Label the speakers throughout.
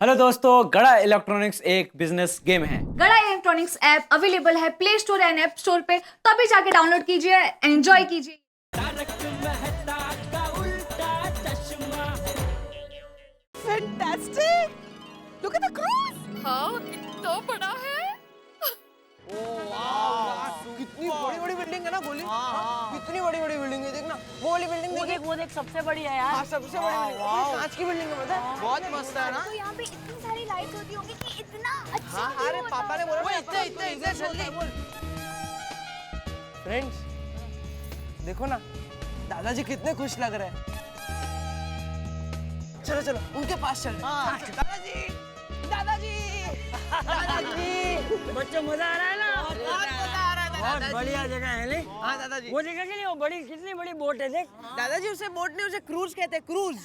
Speaker 1: Hello दोस्तों, गड़ा electronics एक बिजनेस गेम है।
Speaker 2: गड़ा इलेक्ट्रॉनिक्स ऐप अवेलेबल है play store and app store पे, तो अभी जाके डाउनलोड कीजिए, एंजॉय कीजिए।
Speaker 3: Fantastic! Look at the cruise!
Speaker 4: हाँ, कितना बड़ा है।
Speaker 3: कितनी बड़ी-बड़ी बिल्डिंग है ना गोली? कितनी बड़ी-बड़ी बिल्डिंग है, देखना। वो वाली बिल्डिंग देखिए।
Speaker 5: वो देख सबसे बड़ी है यार।
Speaker 3: हाँ, सबसे बड़ी बिल्डिंग है। कांच की बिल्डिंग है, पता है? बहुत मस्त है ना?
Speaker 6: तो यहाँ पे इतनी सारी लाइट होती होंगी कि इतना अच्छा
Speaker 3: हाँ,
Speaker 6: view
Speaker 3: अरे
Speaker 6: होता
Speaker 3: पापा ने बोला
Speaker 6: होगा।
Speaker 3: ना, इतने जल्दी। फ्रेंड्स, देखो ना, दादाजी कितने खुश लग रहे हैं। चलो चलो, उनके पास चल। दादाजी, दादाजी, दादाजी।
Speaker 5: बच्चों मजा आ रहा है ना?
Speaker 3: बहुत मजा आ रहा है
Speaker 5: बहुत
Speaker 3: दादाजी।
Speaker 5: बढ़िया जगह है ले।
Speaker 3: हाँ दादाजी।
Speaker 5: वो जगह के लिए वो बड़ी कितनी बड़ी बोट है देख।
Speaker 3: दादाजी उसे बोट नहीं, उसे क्रूज कहते हैं, क्रूज।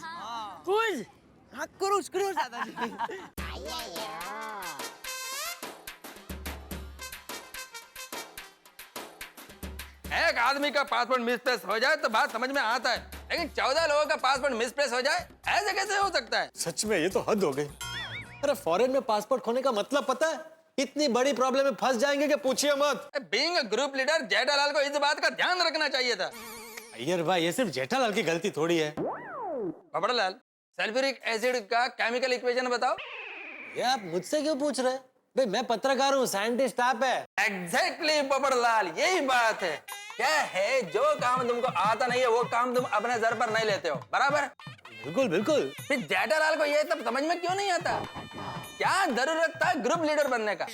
Speaker 5: क्रूज।
Speaker 3: हाँ, क्रूज क्रूज दादाजी।
Speaker 7: एक आदमी का पासपोर्ट मिसप्लेस हो जाए तो बात समझ में आता है, लेकिन 14 लोगों का पासपोर्ट मिसप्लेस हो जाए ऐसे कैसे हो सकता है?
Speaker 8: सच में ये तो हद हो गई। अरे फॉरेन में पासपोर्ट खोने का मतलब पता है? इतनी बड़ी प्रॉब्लम में फंस जाएंगे कि पूछिए मत।
Speaker 7: Being a group leader Jethalal को इस बात का ध्यान रखना चाहिए था।
Speaker 8: अय्यर भाई, ये सिर्फ जेठालाल की गलती थोड़ी है।
Speaker 7: बबड़लाल, सल्फ्यूरिक एसिड का केमिकल इक्वेशन बताओ।
Speaker 8: ये आप मुझसे क्यों पूछ रहे हैं? भाई मैं पत्रकार हूँ, साइंटिस्ट आप है।
Speaker 7: एग्जैक्टली बबड़लाल, यही बात है। क्या है, जो काम तुमको आता नहीं है वो काम तुम अपने सर पर नहीं लेते हो, बराबर?
Speaker 8: बिल्कुल बिल्कुल।
Speaker 7: फिर जेठालाल को ये सब समझ में क्यों नहीं आता? क्या जरूरत था ग्रुप लीडर बनने का?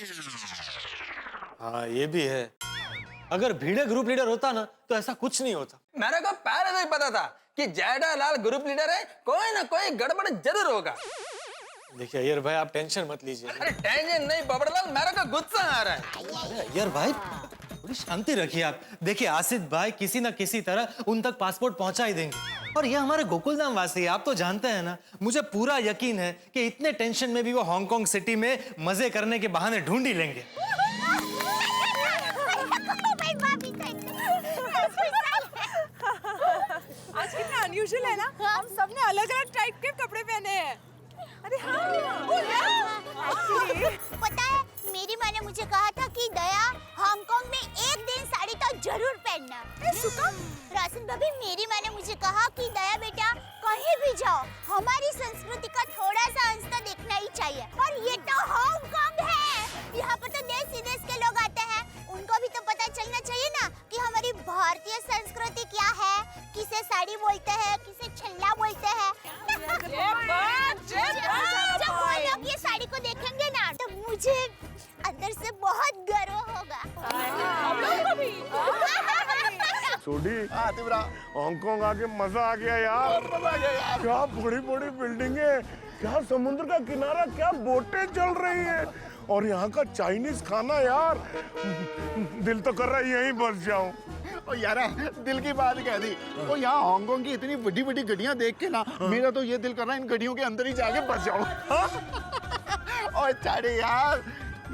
Speaker 8: हाँ ये भी है। अगर भीड़े ग्रुप लीडर होता ना तो ऐसा कुछ नहीं होता।
Speaker 7: मेरे को पहले से ही पता था कि जेठालाल ग्रुप लीडर है, कोई ना कोई गड़बड़ जरूर होगा।
Speaker 8: देखिए अय्यर भाई, आप टेंशन मत लीजिए।
Speaker 7: अरे टेंशन नहीं बबड़लाल, मेरे को गुस्सा आ रहा है।
Speaker 8: अरे अय्यर भाई, थोड़ी शांति रखिए आप। देखिए आसिफ भाई किसी ना किसी तरह उन तक पासपोर्ट पहुंचा ही देंगे। और ये हमारे गोकुलधाम वासी है, आप तो जानते हैं ना। मुझे पूरा यकीन है कि इतने टेंशन में भी वो हांगकांग सिटी में मजे करने के बहाने ढूंढ ही लेंगे।
Speaker 3: आज कितना अनयूजुअल है ना? हम सबने अलग-अलग टाइप के कपड़े पहने हैं। अरे हाँ,
Speaker 6: पता है, मेरी माँ ने मुझे कहा था कि दया हांगकांग में एक दिन साड़ी तो जरूर पहनना। राशन भाभी, मेरी माँ ने मुझे कहा कि दया बेटा कहीं भी जाओ, हमारी संस्कृति का थोड़ा सा अंश तो देखना ही चाहिए। और ये तो हांगकांग है, यहाँ पर तो देश विदेश के लोग आते हैं, उनको भी तो पता चलना चाहिए ना कि हमारी भारतीय संस्कृति क्या है, किसे साड़ी बोलते हैं, किसे छल्ला बोलते हैं। जब वो लोग ये साड़ी को देखेंगे ना, तो मुझे अंदर से बहुत गर्व होगा।
Speaker 9: छोटी हांगकांग आके मजा आ गया यार। क्या बड़ी बड़ी बिल्डिंगें, क्या समुद्र का किनारा, क्या बोटें चल रही हैं, और यहाँ का चाइनीज खाना यार, दिल तो कर रहा है यहीं बस जाऊं।
Speaker 10: ओ यारा, दिल की बात कह दी। ओ यहाँ हांगकांग की इतनी बड़ी बड़ी गड्डियां देख के ना, मेरा तो ये दिल कर रहा है इन गड्डियों के अंदर ही जाके बस जाऊं। और चारे यार,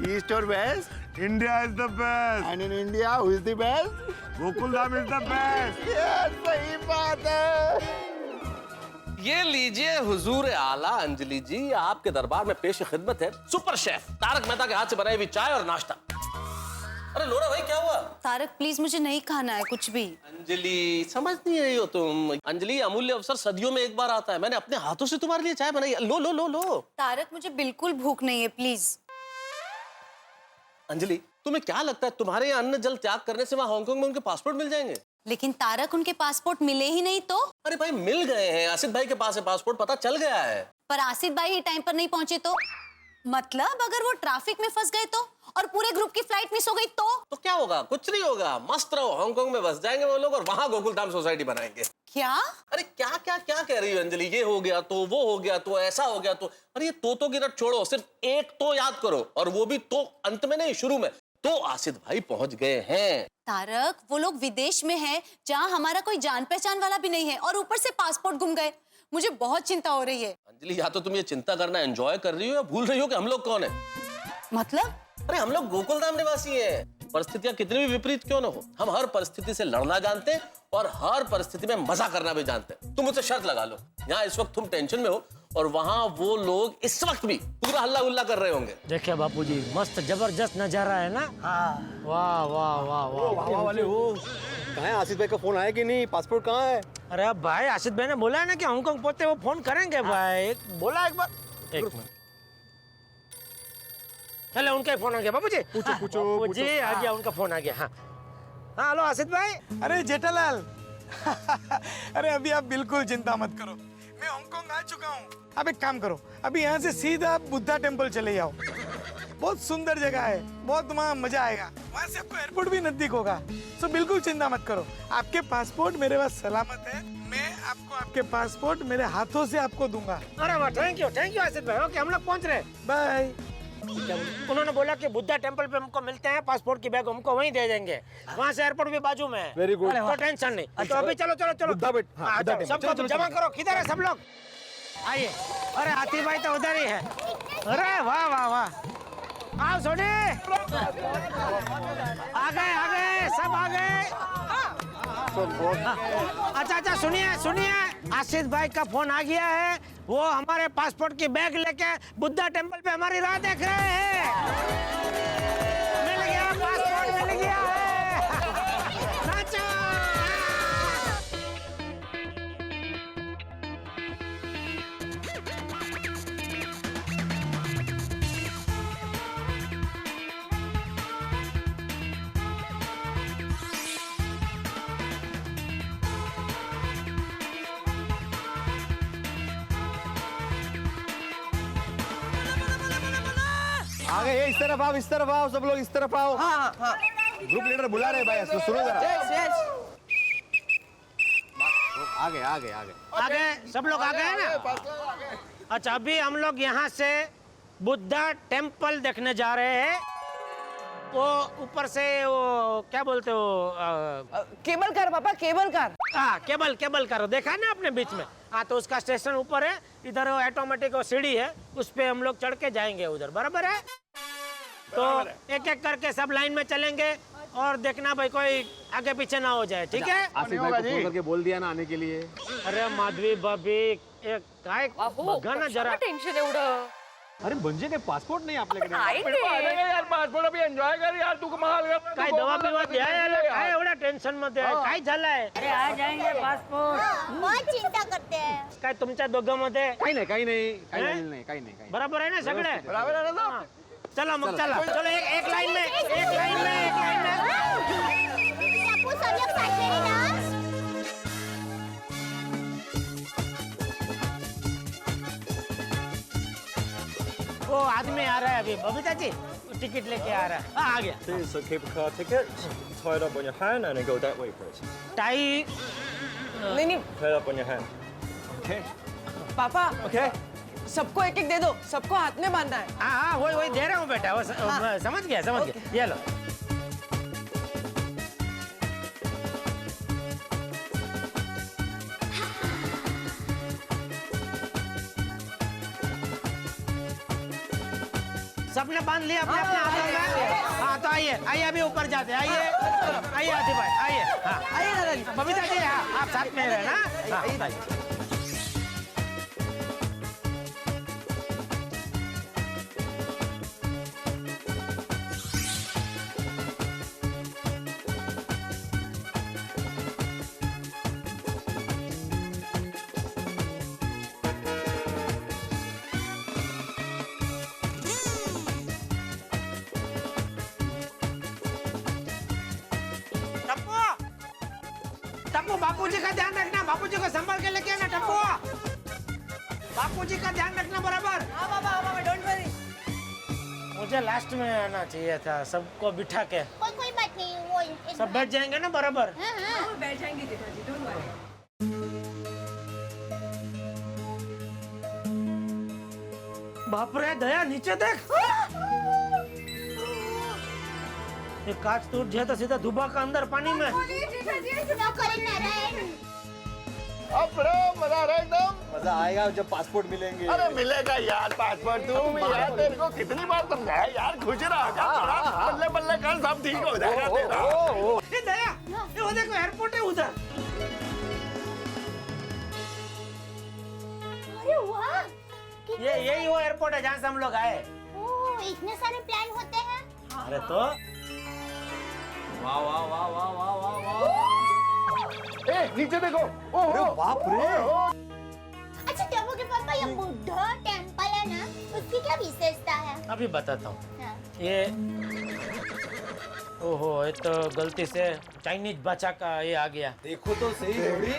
Speaker 10: ईस्ट और west,
Speaker 9: India is the best
Speaker 10: and in India who is the best?
Speaker 9: Gokuldham is the best.
Speaker 10: सही बात है।
Speaker 11: ये लीजिए हुजूर आला अंजलि जी, आपके दरबार में पेश खिदमत है सुपर शेफ तारक मेहता के हाथ से बनाई हुई चाय और नाश्ता। अरे लोरा भाई, क्या हुआ?
Speaker 4: तारक प्लीज, मुझे नहीं खाना है कुछ भी।
Speaker 11: अंजलि, समझ नहीं रही हो तुम। अंजलि, अमूल्य अवसर सदियों में एक बार आता है। मैंने अपने हाथों से तुम्हारे लिए चाय बनाई है। लो लो लो लो।
Speaker 4: तारक, मुझे बिल्कुल भूख नहीं है, प्लीज।
Speaker 11: अंजलि, तुम्हें क्या लगता है तुम्हारे यहाँ अन्न जल त्याग करने से वहाँ हांगकांग में उनके पासपोर्ट मिल जाएंगे?
Speaker 4: लेकिन तारक, उनके पासपोर्ट मिले ही नहीं तो?
Speaker 11: अरे भाई, मिल गए हैं। आसिफ भाई के पास है पासपोर्ट, पता चल गया है।
Speaker 4: पर आसिफ भाई ही टाइम पर नहीं पहुंचे तो? मतलब अगर वो ट्रैफिक में फंस गए तो, और पूरे ग्रुप की फ्लाइट मिस हो गई तो
Speaker 11: क्या होगा? कुछ नहीं होगा, मस्त रहो। हांगकांग में बस जाएंगे वो लोग और वहाँ गोकुलधाम सोसाइटी बनाएंगे।
Speaker 4: क्या?
Speaker 11: अरे क्या क्या क्या कह रही हो अंजलि? ये हो गया तो वो हो गया तो ऐसा हो गया तो। अरे ये तो की रट छोड़ो, सिर्फ एक तो याद करो, और वो भी तो अंत में नहीं, शुरू में। तो आसिफ भाई पहुंच गए हैं।
Speaker 4: तारक, वो लोग विदेश में हैं, जहाँ हमारा कोई जान पहचान वाला भी नहीं है, और ऊपर से पासपोर्ट गुम गए। मुझे बहुत चिंता हो रही है।
Speaker 11: अंजलि, या तो तुम ये चिंता करना एंजॉय कर रही हो या भूल रही हो कि हम लोग कौन है।
Speaker 4: मतलब?
Speaker 11: अरे हम लोग गोकुलधाम निवासी हैं। परिस्थितियां कितनी भी विपरीत क्यों न हो, हम हर परिस्थिति से लड़ना जानते हैं और हर परिस्थिति में मजा करना भी जानते हैं। तुम मुझसे शर्त लगा लो, यहाँ इस वक्त तुम टेंशन में हो, और वहां वो लोग इस वक्त भी पूरा हल्ला गुल्ला कर रहे होंगे।
Speaker 5: देखिए बापूजी, मस्त जबरदस्त नजारा है ना। वाह वाह वाह वाह
Speaker 12: वाले वो कहाँ है? आसिफ भाई का फोन आया कि नहीं? पासपोर्ट कहाँ है?
Speaker 5: अरे अब भाई आसिफ भाई ने बोला है ना कि हांगकांग पहुंचते वो फोन करेंगे भाई। बोला एक बार। एक मिनट, चलो उनका ही फोन आ गया बापूजी। पूछो जी, आ गया उनका फोन आ गया। हाँ हाँ, हेलो आसिफ भाई।
Speaker 13: अरे जेठालाल अरे अभी आप बिल्कुल चिंता मत करो, मैं हांगकांग आ चुका हूँ। आप एक काम करो, अभी यहाँ से सीधा बुद्धा टेम्पल चले जाओ। बहुत सुंदर जगह है, बहुत वहाँ मजा आएगा। वहाँ से आपको एयरपोर्ट भी नजदीक होगा, तो बिल्कुल चिंता मत करो। आपके पासपोर्ट मेरे पास सलामत है। मैं आपको आपके पासपोर्ट मेरे हाथों से आपको दूंगा।
Speaker 5: अरे वाह, थैंक यू आसिफ भाई। ओके, हम लोग पहुंच रहे हैं।
Speaker 13: बाय।
Speaker 5: उन्होंने बोला कि बुद्धा टेम्पल पे हमको मिलते हैं, पासपोर्ट की बैग हमको वहीं दे देंगे। वहाँ से एयरपोर्ट भी बाजू में है।
Speaker 12: वेरी गुड,
Speaker 5: तो टेंशन नहीं। तो अभी चलो चलो चलो, सबको जमा करो। किधर है सब लोग? आइए। अरे हाथी भाई तो उधर ही है। अरे वाह वाह वाह, आओ सोनी। आ गए सब आ गए। अच्छा, सुनिए, आशीष भाई का फोन आ गया है। वो हमारे पासपोर्ट की बैग लेके बुद्धा टेम्पल पे हमारी राह देख रहे हैं। मिल गया पासपोर्ट, मिल गया है। नाचो।
Speaker 12: आ गए, इस तरफ आओ सब लोग, इस तरफ आओ। हाँ। ग्रुप लीडर बुला रहे भाई, सुनो जरा। आ गए,
Speaker 5: सब लोग आ गए ना? अच्छा, अभी हम लोग यहाँ से बुद्धा टेम्पल देखने जा रहे हैं। वो ऊपर से वो क्या बोलते हो,
Speaker 3: केबल कार पापा, केबल कार।
Speaker 5: हाँ, केबल कार देखा है ना आपने बीच में। हाँ, तो उसका स्टेशन ऊपर है। इधर ऑटोमेटिक सीढ़ी है, उस पे हम लोग चढ़ के जाएंगे उधर। बराबर है? तो एक एक करके सब लाइन में चलेंगे और देखना भाई कोई आगे पीछे ना हो जाए, ठीक है?
Speaker 12: आसिफ भाई को फोन करके बोल दिया ना आने के लिए।
Speaker 5: अरे माधवी भाभी, एक काय बघा ना जरा।
Speaker 3: टेन्शन एवढं?
Speaker 12: अरे म्हणजे काय पासपोर्ट नाही आपल्याकडे?
Speaker 7: यार पासपोर्ट अभी एंजॉय कर यार, तू कमाल कर।
Speaker 5: काय दवा बिवा द्या याला, काय एवढ्या टेन्शन मध्ये आहे? काय झालंय? अरे आ जाएंगे पासपोर्ट।
Speaker 6: बहुत चिंता करते हैं।
Speaker 5: काय तुमच्या दोघांमध्ये
Speaker 12: काही नाही।
Speaker 5: बराबर आहे ना सगळे?
Speaker 7: बराबर है ना?
Speaker 5: चला मग, चलो एक लाइन में।
Speaker 6: आपको सब लोग साथ में रहना।
Speaker 5: वो आदमी आ रहा है अभी, बबीता जी टिकट लेके आ रहा है। आ गया।
Speaker 14: Please keep a car ticket. Tie it up on your hand and then go that way, please.
Speaker 5: Tie
Speaker 3: नहीं
Speaker 14: Tie it up on your hand. Okay.
Speaker 3: पापा,
Speaker 14: Okay.
Speaker 3: सबको एक एक दे दो, सबको हाथ में बांधना है।
Speaker 5: हाँ, वही दे रहा हूँ बेटा। वो समझ गया। ये लो। सबने बांध लिया अपने हाथों में। हाँ, तो आइए अभी ऊपर जाते हैं। आइए आसिफ भाई, आइए। हाँ,
Speaker 3: आइए दादाजी।
Speaker 5: बबीता जी, हाँ, आप साथ में रहना। हाँ, बताइए। टप्पू, बापूजी का ध्यान रखना। बापूजी को संभाल के लेके आना। टप्पू, बापूजी का ध्यान रखना बराबर।
Speaker 3: हाँ पापा, डोंट वरी।
Speaker 5: मुझे लास्ट में आना चाहिए था, सबको बिठा के।
Speaker 6: कोई बात नहीं, वो
Speaker 5: सब बैठ जाएंगे ना बराबर?
Speaker 6: हाँ।
Speaker 3: बैठ जाएंगे जेठाजी, डोंट वरी।
Speaker 5: बाप रे दया, नीचे देख। ये कांच टूट जाए तो सीधा डूबा का अंदर पानी में।
Speaker 10: अब बड़ा मजा आ रहा है एकदम।
Speaker 12: मजा आएगा जब पासपोर्ट मिलेंगे।
Speaker 10: अरे मिलेगा यार पासपोर्ट। तुम यार तेरे को कितनी बार समझाया यार, खुश रहा। बल्ले बल्ले कर, सब ठीक हो जाएगा तेरा।
Speaker 5: ये दया, ये वो देखो एयरपोर्ट है उधर।
Speaker 6: अरे वाह,
Speaker 5: ये यही वो एयरपोर्ट है जहाँ से हम लोग आए।
Speaker 6: ओह, इतने सारे प्लान होते हैं।
Speaker 5: अरे तो
Speaker 1: वाह वाह वाह वाह वाह वाह वाह।
Speaker 9: ए, नीचे देखो।
Speaker 12: अरे बाप रे।
Speaker 6: अच्छा टप्पू के पापा, ये बुद्धा टेम्पल है ना, उसकी क्या विशेषता है?
Speaker 5: अभी बताता हूँ।
Speaker 6: हाँ।
Speaker 5: ये ओहो, ये तो गलती से चाइनीज भाषा का ये आ गया।
Speaker 12: देखो तो सही जोड़ी,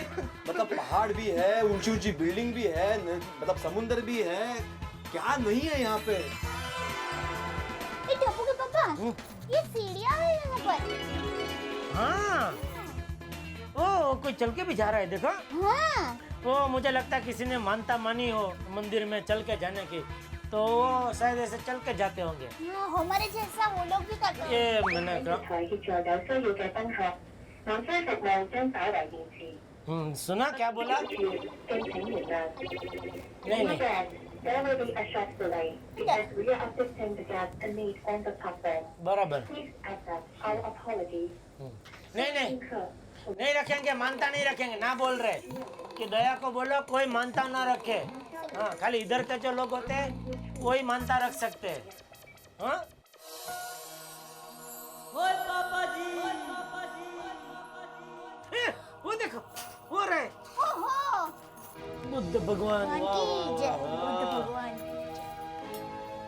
Speaker 12: मतलब पहाड़ भी है, ऊंची ऊंची बिल्डिंग भी है, मतलब समुंदर भी है, क्या नहीं है यहाँ पे।
Speaker 6: ए टप्पू के पापा, ये सीढ़ियाँ है यहाँ पर।
Speaker 5: हाँ, ओ कोई चल के भी जा रहा है, देखो।
Speaker 6: हाँ।
Speaker 5: वो मुझे लगता है किसी ने मानता मानी हो मंदिर में चल के जाने की, तो वो शायद ऐसे चल के जाते होंगे।
Speaker 6: हाँ, हमारे जैसा वो लोग भी करते हैं।
Speaker 5: ये मैंने कहा, सुना क्या बोला? नहीं नहीं, बराबर। नहीं नहीं नहीं रखेंगे, मानता नहीं रखेंगे, ना बोल रहे कि दया को बोलो कोई मानता ना रखे। हाँ, खाली इधर के जो लोग होते हैं वही मानता रख सकते हैं। हाँ? ओए पापा जी, वो देखो हो रहे
Speaker 6: ओहो,
Speaker 5: बुद्ध भगवान।
Speaker 6: भगवान
Speaker 5: वाह,
Speaker 6: की
Speaker 5: वाह,
Speaker 6: जय,
Speaker 5: वाह,
Speaker 6: बुद्ध
Speaker 5: वाह।
Speaker 6: भगवान की जय।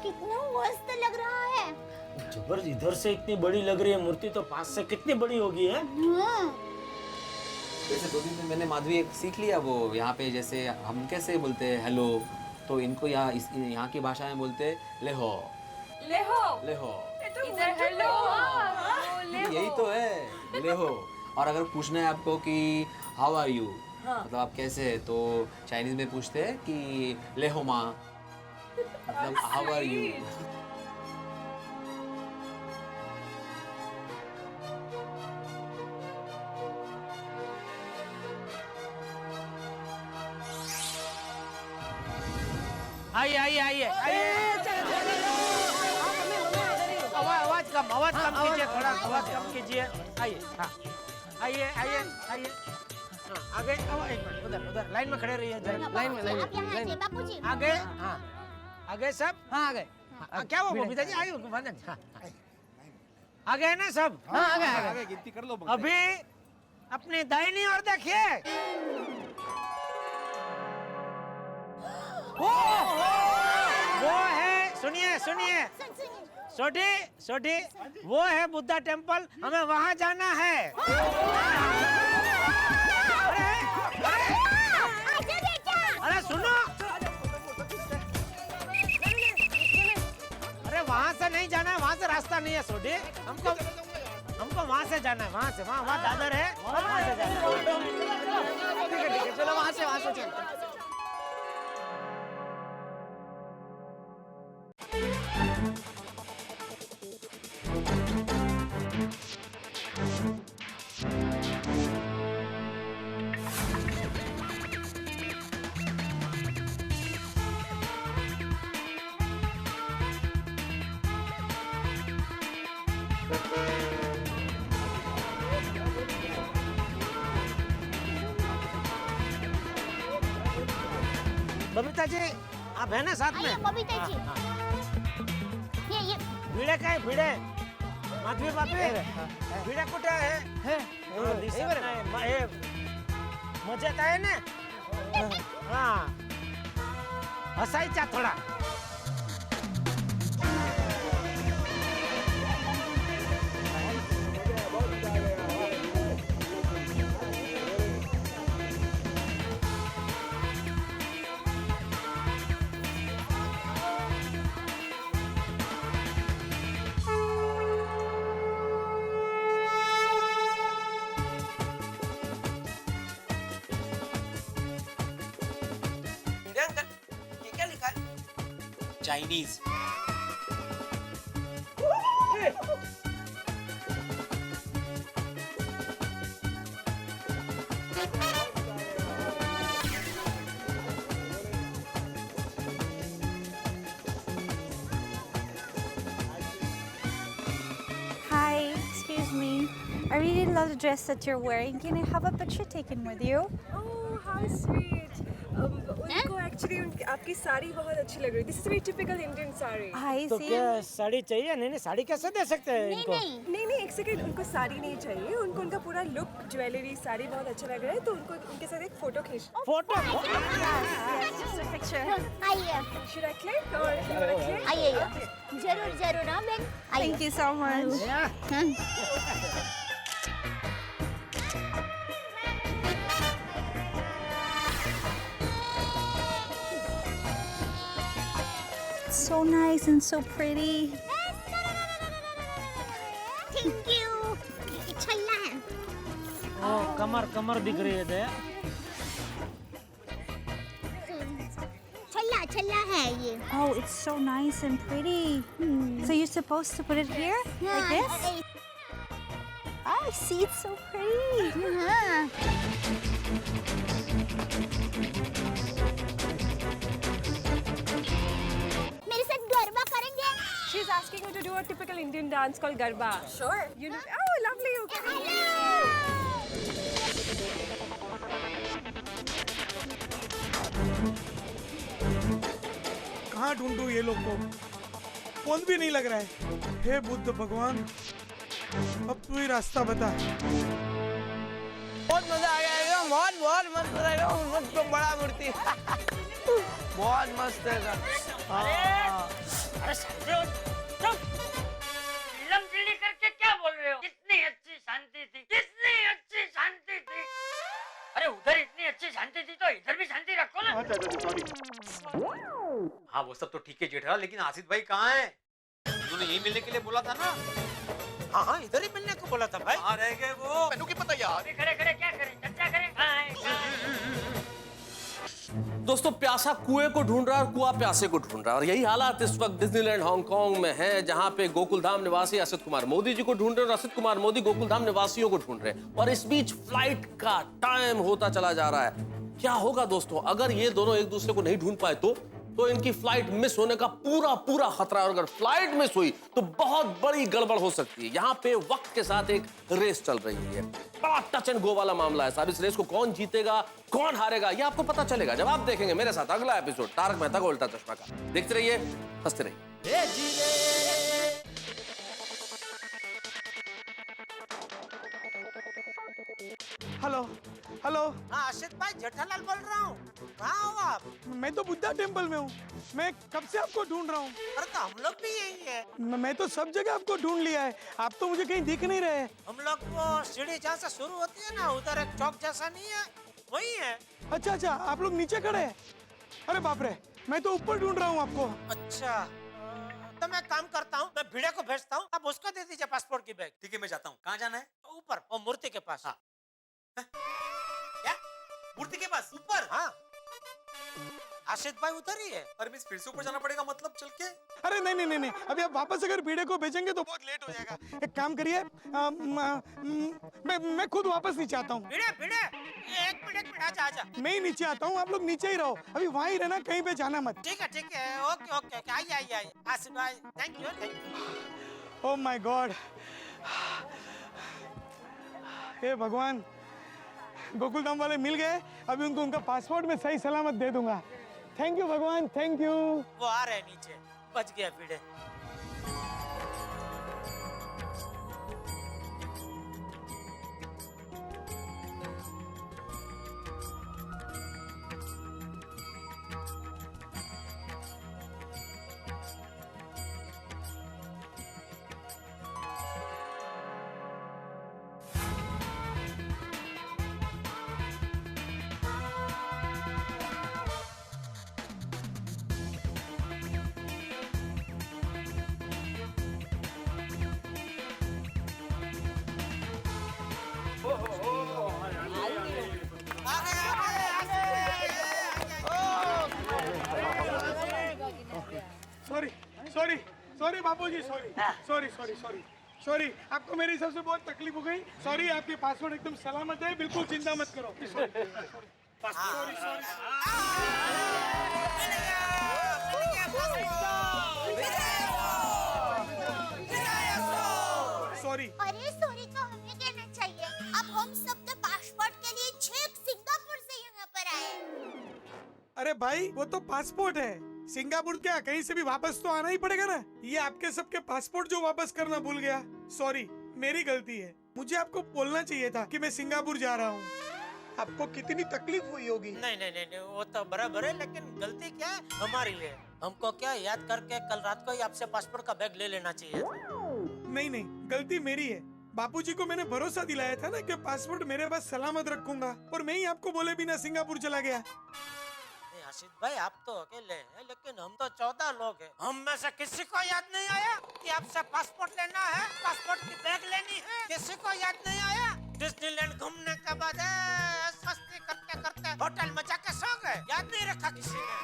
Speaker 6: कितना मस्त लग रहा है।
Speaker 5: जबरदस्त, इधर से इतनी बड़ी लग रही है मूर्ति, तो पास से कितनी बड़ी होगी है?
Speaker 6: हाँ।
Speaker 15: वैसे 2 दिन में मैंने माधवी एक सीख लिया, वो यहाँ पे जैसे हम कैसे बोलते हैं हेलो, तो इनको यहाँ की भाषा में बोलते हैं लेहो।
Speaker 3: लेहो।
Speaker 15: लेहो
Speaker 3: इधर हेलो।
Speaker 15: यही तो है, लेहो। और अगर पूछना है आपको कि हाउ आर यू, मतलब आप कैसे हैं, तो चाइनीज में पूछते हैं कि लेहो माँ, मतलब हाउ आर यू।
Speaker 5: आइए आइए आइए आइए। आवाज कम कीजिए, थोड़ा आवाज कम कीजिए। आइए, हाँ आइए आइए आइए। हाँ, आगे एक मिनट, उधर उधर लाइन में खड़े रहिए जरा। लाइन में
Speaker 6: आप यहाँ आइए, बापूजी।
Speaker 5: आगे। हाँ आगे सब। हाँ आगे। क्या वो बबीता जी आइए। हाँ आगे है ना सब? हाँ आगे आगे गिनती कर लो। अभी अपनी दाहिनी ओर देखिए। वो है, सुनिए सुनिए, सोटी, वो है बुद्धा टेम्पल, हमें वहां जाना है। अरे सुनो, अरे वहां से नहीं जाना है, वहां से रास्ता नहीं है सोटी, हमको वहां से जाना है, वहां से, वहां दादर है, वहां से जाना है। ठीक है चलो वहां से चलते हैं। बबीता जी आप है ना साथ में?
Speaker 6: आइए बबीता जी। ये
Speaker 5: भिड़े का है, भिड़े माधवी बापी भिड़े कुठे आहे? दिसत नाही। मजेत आहे ना? हा हसायचा थोडा।
Speaker 15: Chinese.
Speaker 16: Hi, excuse me. I really love the dress that you're wearing. Can I have a picture taken with you?
Speaker 3: Oh, how sweet. उनको एक्चुअली आपकी साड़ी बहुत अच्छी लग रही है। This is very typical Indian sari.
Speaker 5: तो क्या साड़ी चाहिए? नहीं नहीं, साड़ी कैसे दे सकते हैं इनको?
Speaker 3: नहीं एक सेकंड, उनको साड़ी नहीं चाहिए, उनको उनका पूरा लुक, ज्वेलरी, साड़ी बहुत अच्छा लग रहा है, तो उनको उनके साथ एक फोटो खींच।
Speaker 5: फोटो?
Speaker 6: आइए।
Speaker 3: Should I click or you wanna click?
Speaker 6: आइए। जरूर ना बहन।
Speaker 16: Thank you so much. So nice and so pretty.
Speaker 6: Thank you. छल्ला है।
Speaker 5: कमर दिख रही है दया।
Speaker 6: छल्ला है ये।
Speaker 16: Oh, it's so nice and pretty. So you're supposed to put it here? Like this? I see, it's so pretty.
Speaker 6: मेरे साथ गरबा करेंगे?
Speaker 3: She's asking you to do a typical Indian dance called Garba. Sure. You know, oh, lovely.
Speaker 13: कहाँ ढूंढूं ये लोग को? Phone भी नहीं लग रहा है। हे बुद्ध भगवान, अब तू ही रास्ता बता।
Speaker 1: बहुत मजा आ गया, बहुत मस्त रहेगा, सबको बड़ा मूर्ति। बहुत मस्त है।
Speaker 5: अरे लमचिली करके क्या बोल रहे हो? कितनी अच्छी शांति थी, कितनी अच्छी शांति थी। अरे उधर इतनी अच्छी शांति थी तो इधर भी शांति रखो ना।
Speaker 15: हाँ वो सब तो ठीक है जेठालाल, लेकिन आसिफ भाई कहाँ हैं? उन्होंने यही मिलने के लिए बोला था ना।
Speaker 5: हाँ इधर ही मिलने को बोला था भाई।
Speaker 15: कहाँ रह गए वो?
Speaker 10: मैंने क्या पता यार।
Speaker 5: खड़े क्या करें? चर्चा करें?
Speaker 11: दोस्तों, प्यासा कुएं को ढूंढ रहा है और कुआं प्यासे को ढूंढ रहा है, और यही हालात इस वक्त डिज्नीलैंड हांगकांग में है, जहां पे गोकुलधाम निवासी असित कुमार मोदी जी को ढूंढ रहे हैं और असित कुमार मोदी गोकुलधाम निवासियों को ढूंढ रहे हैं। और इस बीच फ्लाइट का टाइम होता चला जा रहा है। क्या होगा दोस्तों अगर ये दोनों एक दूसरे को नहीं ढूंढ पाए तो इनकी फ्लाइट मिस होने का पूरा खतरा है। और अगर फ्लाइट मिस हुई तो बहुत बड़ी गड़बड़ हो सकती है। यहाँ पे वक्त के साथ एक रेस चल रही है, बड़ा टच एंड गो वाला मामला है साहब। इस रेस को कौन जीतेगा कौन हारेगा ये आपको पता चलेगा जब आप देखेंगे मेरे साथ अगला एपिसोड तारक मेहता का उल्टा चश्मा का। देखते रहिए, हंसते रहिए।
Speaker 13: Hello hello.
Speaker 5: हाँ आशित भाई, जेठालाल बोल रहा हूँ। कहाँ हो आप?
Speaker 13: मैं तो बुद्धा टेम्पल में हूँ। मैं कब से आपको ढूंढ रहा हूँ।
Speaker 5: अरे तो हम लोग भी यही है।
Speaker 13: मैं तो सब जगह आपको ढूंढ लिया है, आप तो मुझे कहीं दिख नहीं रहे।
Speaker 5: हम लोग वो सीढ़ी जहाँ से शुरू होती है ना, उधर एक चौक जैसा नहीं है, वही है।
Speaker 13: अच्छा, आप लोग नीचे खड़े हैं। अरे बाप रे, मैं तो ऊपर ढूंढ रहा हूँ आपको।
Speaker 5: अच्छा तो मैं काम करता हूँ, मैं भिड़े को भेजता हूँ, आप उसको दे दीजिए पासपोर्ट की बैग।
Speaker 15: ठीक है मैं जाता हूँ। कहाँ जाना है?
Speaker 5: ऊपर वो मूर्ति के पास।
Speaker 15: क्या? मूर्ति के पास ऊपर?
Speaker 5: हाँ आशित भाई उधर ही है।
Speaker 15: अरे मिस फिर से ऊपर जाना पड़ेगा मतलब चल के?
Speaker 13: अरे नहीं, अभी आप वापस अगर भिड़े को भेजेंगे तो बहुत लेट हो जाएगा। एक काम करिए, मैं खुद वापस नीचे आता हूँ।
Speaker 5: भिड़े एक मिनट आजा।
Speaker 13: मैं ही नीचे आता हूँ, आप लोग नीचे ही रहो, अभी वहाँ ही रहना, कहीं पे जाना मत।
Speaker 5: ठीक है, ओके आइए आशित भाई, thank you.
Speaker 13: Oh my god, हे भगवान, गोकुलधाम वाले मिल गए। अभी उनको उनका पासपोर्ट में सही सलामत दे दूंगा। थैंक यू भगवान, थैंक यू।
Speaker 5: वो आ रहे नीचे, बच गया भिड़े।
Speaker 13: सॉरी बापूजी, सॉरी, आपको मेरी सबसे बहुत तकलीफ हो गई। सॉरी, आपके पासपोर्ट एकदम सलामत है, बिल्कुल चिंता मत करो। सॉरी।
Speaker 6: अरे सॉरी तो हमें कहना चाहिए। अब हम सब तो पासपोर्ट के लिए छेक सिंगापुर से यहाँ पर आए।
Speaker 13: अरे भाई वो तो पासपोर्ट है, सिंगापुर क्या कहीं से भी वापस तो आना ही पड़ेगा ना। ये आपके सबके पासपोर्ट जो वापस करना भूल गया, सॉरी मेरी गलती है। मुझे आपको बोलना चाहिए था कि मैं सिंगापुर जा रहा हूँ। आपको कितनी तकलीफ हुई होगी।
Speaker 5: नहीं नहीं नहीं, नहीं वो तो बराबर है, लेकिन गलती क्या है हमारी है। हमको क्या याद करके कल रात को ही आपसे पासपोर्ट का बैग ले लेना चाहिए था।
Speaker 13: नहीं नहीं, गलती मेरी है। बापूजी को मैंने भरोसा दिलाया था ना कि पासपोर्ट मेरे पास सलामत रखूंगा, और मैं ही आपको बोले बिना सिंगापुर चला गया।
Speaker 5: आशित भाई आप तो अकेले हैं, लेकिन हम तो 14 लोग हैं। हम में से किसी को याद नहीं आया कि आपसे पासपोर्ट लेना है, पासपोर्ट की बैग लेनी है? किसी को याद नहीं आया? डिज्नीलैंड घूमने के बाद मस्ती करते करते होटल में जाके सो गए, याद नहीं रखा किसी ने।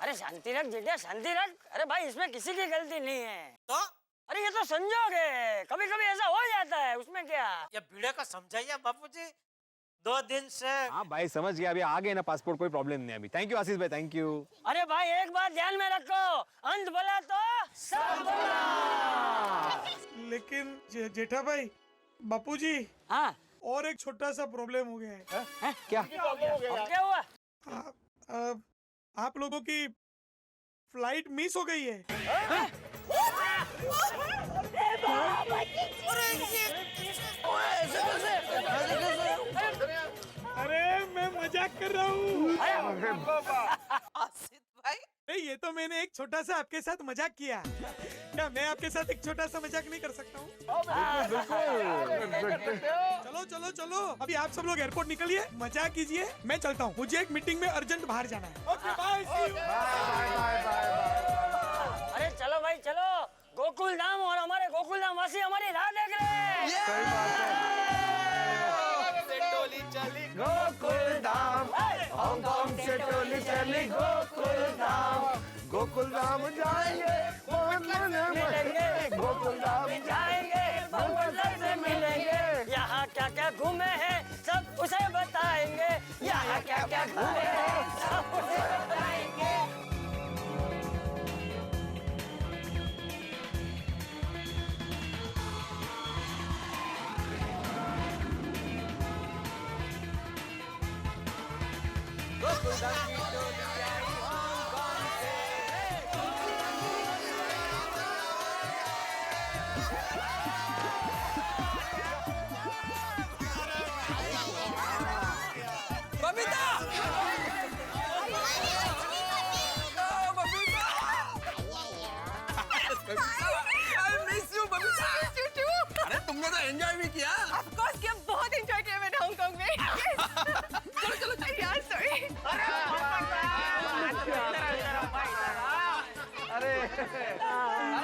Speaker 17: अरे शांति रख जीजा, शांति रख। अरे भाई इसमें किसी की गलती नहीं है।
Speaker 5: तो
Speaker 17: अरे ये तो संजोग है, कभी कभी ऐसा हो जाता है, उसमें क्या।
Speaker 5: ये भीड़े को समझाइए बापूजी, 2 दिन से।
Speaker 12: हाँ भाई समझ गया, अभी आ गए ना पासपोर्ट, कोई प्रॉब्लम नहीं अभी। थैंक यू आशीष भाई, थैंक यू।
Speaker 17: अरे भाई एक बात ध्यान में रखो, अंत भला तो सब भला।
Speaker 13: लेकिन जेठा भाई, बापूजी,
Speaker 17: हाँ
Speaker 13: और एक छोटा सा प्रॉब्लम हो गया है।
Speaker 12: क्या
Speaker 17: हुआ?
Speaker 13: आप लोगों की फ्लाइट मिस हो गई है। अरे मैं मजाक कर रहा हूँ।
Speaker 3: आसिफ भाई,
Speaker 13: ये तो मैंने एक छोटा सा आपके साथ मजाक किया। क्या मैं आपके साथ एक छोटा सा मजाक नहीं कर सकता हूँ? चलो चलो चलो, अभी आप सब लोग एयरपोर्ट निकलिए, मजाक कीजिए, मैं चलता हूँ, मुझे एक मीटिंग में अर्जेंट बाहर जाना है। Okay bye, see you.
Speaker 17: अरे चलो भाई चलो, गोकुल धाम और हमारे गोकुल धाम वासी हमारी राह देख रहे हैं।
Speaker 9: गोकुल धाम, हांगकांग से टोली चली गोकुल धाम। गोकुल धाम जाएंगे,
Speaker 17: मिलेंगे,
Speaker 9: गोकुल धाम
Speaker 17: जाएंगे, भगवान से मिलेंगे। यहाँ क्या क्या घूमे हैं सब उसे बताएंगे, यहाँ क्या क्या घूमे हैं सब उसे बताएंगे।
Speaker 1: Babita! I miss you, Babita! अरे तुमने तो एंजॉय भी किया।
Speaker 3: ऑफ कोर्स किया, बहुत एंजॉय किया मैंने हांगकांग में। चलो चलो यार, सॉरी।
Speaker 12: अरे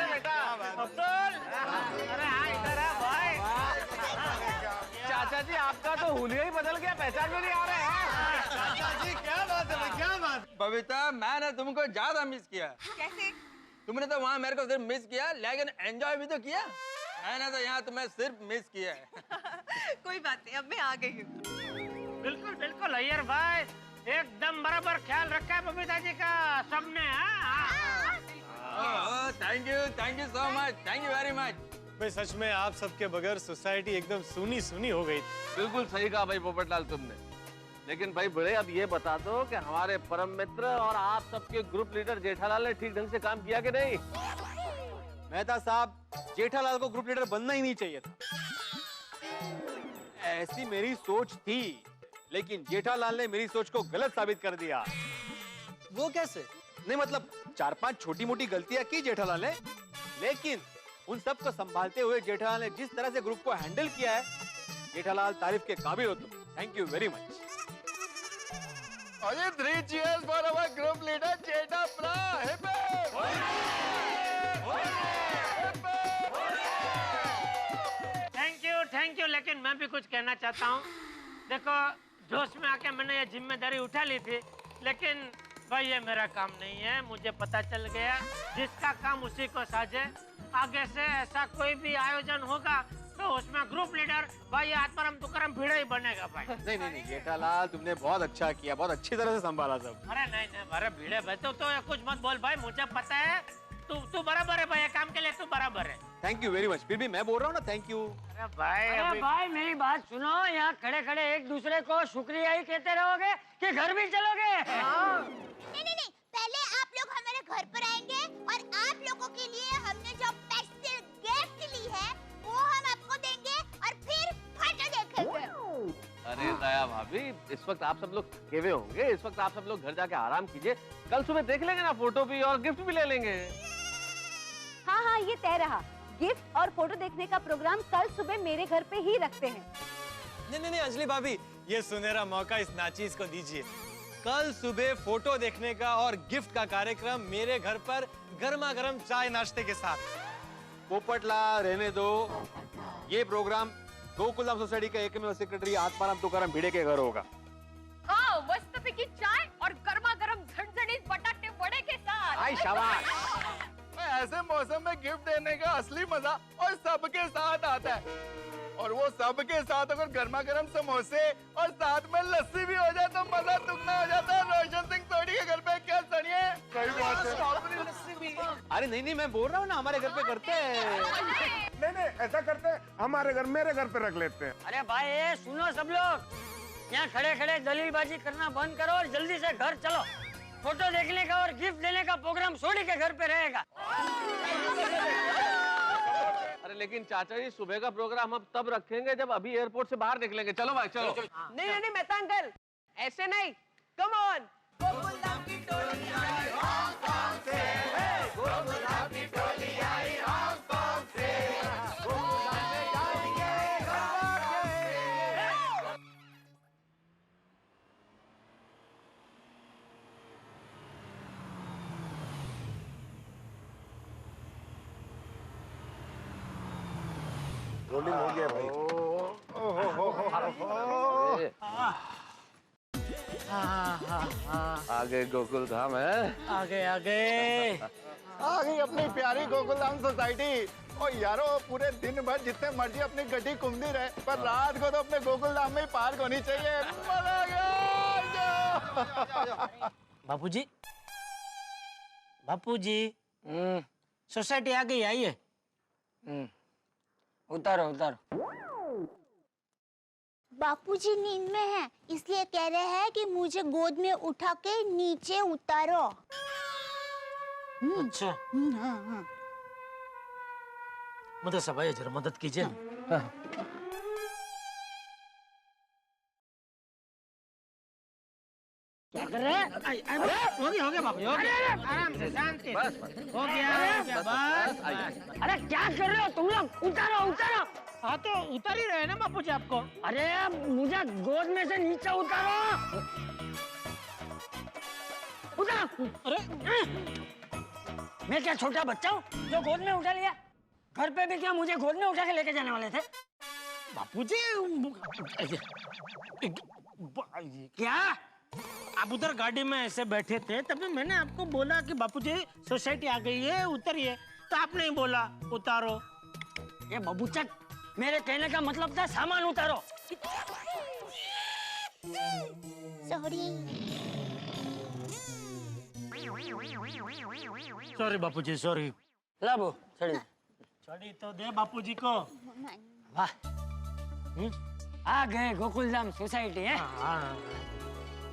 Speaker 12: बेटा अब्दुल, अरे हाँ इधर है भाई। चाचा जी आपका तो हुलिया ही बदल गया, पहचान में नहीं आ रहे हैं।
Speaker 9: चाचा जी क्या बात है, क्या बात।
Speaker 7: बबीता मैंने तुमको ज्यादा मिस किया।
Speaker 3: कैसे?
Speaker 7: तुमने तो वहाँ मेरे को सिर्फ मिस किया, लेकिन एंजॉय भी तो किया। मैंने तो यहाँ तुम्हें सिर्फ मिस किया है।
Speaker 3: कोई बात नहीं, अब मैं आ गई हूँ।
Speaker 5: बिल्कुल बिल्कुल अय्यर भाई, एकदम बराबर ख्याल रखा है बबीता जी का सबने।
Speaker 7: Thank you so much, thank you very much.
Speaker 8: भाई सच में आप सबके बगैर सोसाइटी एकदम सुनी सुनी हो गई।
Speaker 11: बिल्कुल सही कहा भाई पोपटलाल तुमने। लेकिन भाई बड़े अब ये बता दो कि हमारे परम मित्र और आप सबके ग्रुप लीडर जेठालाल ने ठीक ढंग से काम किया कि नहीं?
Speaker 12: मेहता साहब, जेठालाल को ग्रुप लीडर बनना ही नहीं चाहिए था। ऐसी मेरी सोच थी, लेकिन जेठालाल ने मेरी सोच को गलत साबित कर दिया।
Speaker 8: वो कैसे?
Speaker 12: नहीं मतलब 4-5 छोटी मोटी गलतियां की जेठालाल ने, लेकिन उन सब को संभालते हुए जेठालाल ने जिस तरह से ग्रुप को हैंडल किया है, जेठालाल तारीफ के काबिल हो तुम। Thank you very much.
Speaker 9: अरे 3 cheers for our group leader जेठा प्रा।
Speaker 5: थैंक यू, लेकिन मैं भी कुछ कहना चाहता हूँ। देखो जोश में आके मैंने ये जिम्मेदारी उठा ली थी, लेकिन भाई ये मेरा काम नहीं है, मुझे पता चल गया जिसका काम उसी को साझे। आगे से ऐसा कोई भी आयोजन होगा तो उसमें ग्रुप लीडर भाई आत्माराम तुकाराम भिड़े ही बनेगा भाई।
Speaker 12: नहीं जेठालाल, तुमने बहुत अच्छा किया, बहुत अच्छी तरह से संभाला सब।
Speaker 5: अरे नहीं अरे भिड़े भाई तो कुछ मत बोल भाई, मुझे पता है तू बराबर है भैया, काम के लिए तू बराबर है।
Speaker 12: Thank you very much. फिर भी मैं बोल रहा हूँ ना, थैंक यू।
Speaker 5: अरे भाई
Speaker 17: अरे भाई मेरी बात सुनो, यहाँ खड़े खड़े एक दूसरे को शुक्रिया ही कहते रहोगे कि घर भी चलोगे?
Speaker 6: नहीं नहीं नहीं, पहले आप लोग हमारे घर पर आएंगे और आप लोगों के लिए हमने जो स्पेशल गिफ्ट ली है वो हम आपको देंगे और फिर फोटो देखेंगे।
Speaker 11: अरे दया भाभी, इस वक्त आप सब लोग थके हुए होंगे, इस वक्त आप सब लोग घर जाके आराम कीजिए, कल सुबह देख लेंगे ना फोटो भी और गिफ्ट भी ले लेंगे।
Speaker 16: हाँ हाँ, ये तय रहा। गिफ्ट और फोटो देखने का प्रोग्राम कल सुबह मेरे घर पे ही रखते हैं।
Speaker 8: नहीं अंजलि भाभी, ये सुनहरा मौका इस नाचीज को दीजिए। कल सुबह फोटो देखने का और गिफ्ट का कार्यक्रम मेरे घर पर गर्मा गर्म चाय नाश्ते के साथ।
Speaker 12: पोपटला रहने दो, ये प्रोग्राम गोकुलधाम सोसाइटी का एकमेव सेक्रेटरी आत्माराम तुकाराम भिड़े के घर होगा।
Speaker 2: हाँ, मस्तपैकी चाय और गर्मा गर्म झणझणीत बटाटे वड़े के साथ।
Speaker 12: आई शाबाश। ऐसे मौसम में गिफ्ट देने का असली मजा और सबके साथ आता है, और वो सबके साथ अगर गर्मा गर्म समोसे और साथ में लस्सी भी हो जाए तो मजा दुगना हो जाता है। रोशन सिंह सोनी के घर पे क्या सुनिए। सही बात है। स्ट्रॉबेरी लस्सी भी। अरे नहीं, मैं बोल रहा हूँ ना, हमारे घर पे करते हैं।
Speaker 9: नहीं ऐसा करते हैं, हमारे घर मेरे घर पे रख लेते हैं।
Speaker 17: अरे भाई सुनो सब लोग, यहाँ खड़े खड़े दलीलबाजी करना बंद करो और जल्दी से घर चलो। फोटो देखने का और गिफ्ट देने का प्रोग्राम सोनी के घर पे रहेगा।
Speaker 11: अरे लेकिन चाचा जी, सुबह का प्रोग्राम हम तब रखेंगे जब अभी एयरपोर्ट से बाहर निकलेंगे। चलो भाई चलो।
Speaker 3: नहीं मेहता अंकल, ऐसे नहीं, कम ऑन। गोकुलधाम की टोली आई हांगकांग से, गोकुलधाम की टोली आई हांगकांग से, गोकुलधाम में जाएंगे
Speaker 9: रोलिंग हो गया भाई।
Speaker 11: आगे गोकुलधाम है।
Speaker 17: आगे आगे
Speaker 10: आ गई अपनी प्यारी गोकुलधाम सोसाइटी। और यारो, पूरे दिन भर जितने मर्जी अपनी गड्डी घूमती रहे, पर रात को तो अपने गोकुलधाम में ही पार्क होनी चाहिए। मजा आ गया।
Speaker 5: बापूजी, बापूजी, सोसाइटी आ गई, आइए।
Speaker 17: उतारो उतारो।
Speaker 6: बापूजी नींद में हैं, इसलिए कह रहे हैं कि मुझे गोद में उठा के नीचे उतारो।
Speaker 5: अच्छा,
Speaker 6: हाँ।
Speaker 5: मतलब सब आइए, जरा मदद कीजिए।
Speaker 17: क्या कर रहे हैं?
Speaker 5: हो गया बापू, हो गया। आराम से, शांति।
Speaker 11: बस
Speaker 5: हो गया बस।
Speaker 17: अरे क्या कर रहे हो तुम लोग? उतारो उतारो।
Speaker 5: हाँ तो उतर ही रहे ना बापूजी आपको।
Speaker 17: अरे मुझे गोद में से नीचे उतारो। उतारो।
Speaker 5: अरे
Speaker 17: मैं क्या छोटा बच्चा हूँ जो गोद में उठा लिया? घर पे भी क्या मुझे गोद में उठा के लेके जाने वाले थे?
Speaker 5: बापूजी,
Speaker 17: क्या?
Speaker 5: आप उधर गाड़ी में ऐसे बैठे थे, तभी मैंने आपको बोला कि बापूजी सोसाइटी आ गई है, उतरिए, तो आपने ही बोला उतारो।
Speaker 17: ये बबूचक, मेरे कहने का मतलब था सामान उतारो।
Speaker 5: सॉरी बापूजी, सॉरी।
Speaker 17: लाबो छड़ी।
Speaker 5: छड़ी तो दे बापूजी को।
Speaker 17: वाह, आ गए गोकुलधाम सोसाइटी है।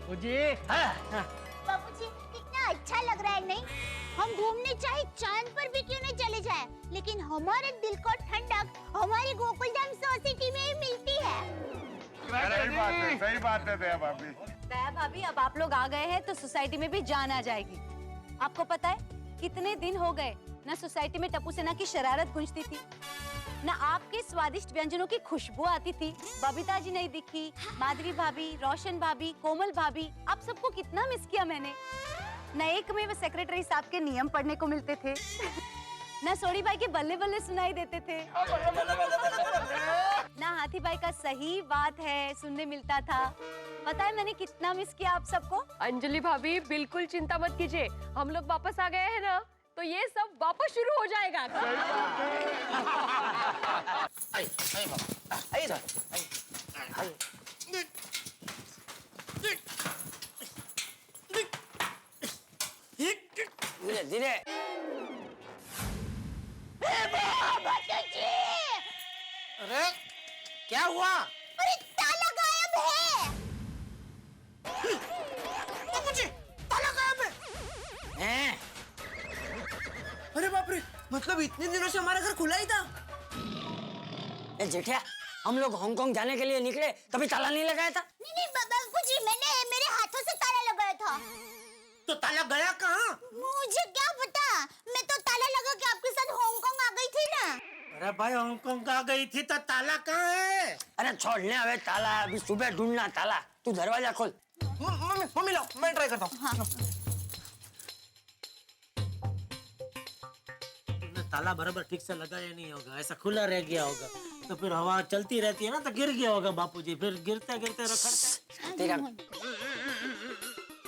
Speaker 5: बापूजी,
Speaker 6: बापूजी कितना अच्छा लग रहा है, नहीं? हम घूमने चाहे चांद पर भी क्यों नहीं चले जाए, लेकिन हमारे दिल को ठंडक हमारी गोकुलधाम सोसाइटी में ही मिलती है।
Speaker 9: सही बात है दया भाभी।
Speaker 4: दया भाभी, अब आप लोग आ गए हैं तो सोसाइटी में भी जान आ जाएगी। आपको पता है कितने दिन हो गए ना सोसाइटी में टप्पू सेना की शरारत गूंजती थी, ना आपके स्वादिष्ट व्यंजनों की खुशबू आती थी। बबीता जी नहीं दिखी, माधवी भाभी, रोशन भाभी, कोमल भाभी, आप सबको कितना मिस किया मैंने। न एक में वो सेक्रेटरी साहब के नियम पढ़ने को मिलते थे, ना सोनी भाई के बल्ले बल्ले सुनाई देते थे, ना हाथी भाई का सही बात है सुनने मिलता था। पता है मैंने कितना मिस किया आप सबको।
Speaker 18: अंजलि भाभी, बिल्कुल चिंता मत कीजिए, हम लोग वापस आ गए हैं ना, तो ये सब वापस शुरू हो जाएगा।
Speaker 17: धीरे धीरे।
Speaker 5: अरे क्या हुआ?
Speaker 6: अरे ताला गायब है।
Speaker 5: मुझे ताला गायब है।
Speaker 1: अरे बाप रे, मतलब इतने दिनों से हमारा घर खुला ही था।
Speaker 17: ए जेठिया, हम लोग हांगकांग जाने के लिए निकले तभी ताला नहीं लगाया था।
Speaker 6: नहीं बाबूजी, मैंने मेरे हाथों से ताला लगाया था।
Speaker 5: तो ताला गया कहाँ?
Speaker 6: मुझे क्या पता, मैं तो ताला लगा के आपके साथ हांगकांग आ गई थी ना।
Speaker 5: अरे भाई हांगकांग आ गई थी तो ताला कहाँ है?
Speaker 17: अरे छोड़ने अबे ताला, अभी सुबह ढूंढना ताला। तू दरवाजा खोल।
Speaker 1: मम्मी लो, मैं ट्राई करता हूँ। हाँ।
Speaker 5: ताला बराबर ठीक से लगाया नहीं होगा, ऐसा खुला रह गया होगा, तो फिर हवा चलती रहती है ना, तो गिर गया होगा बापूजी, फिर गिरते गिरते रखड़ते।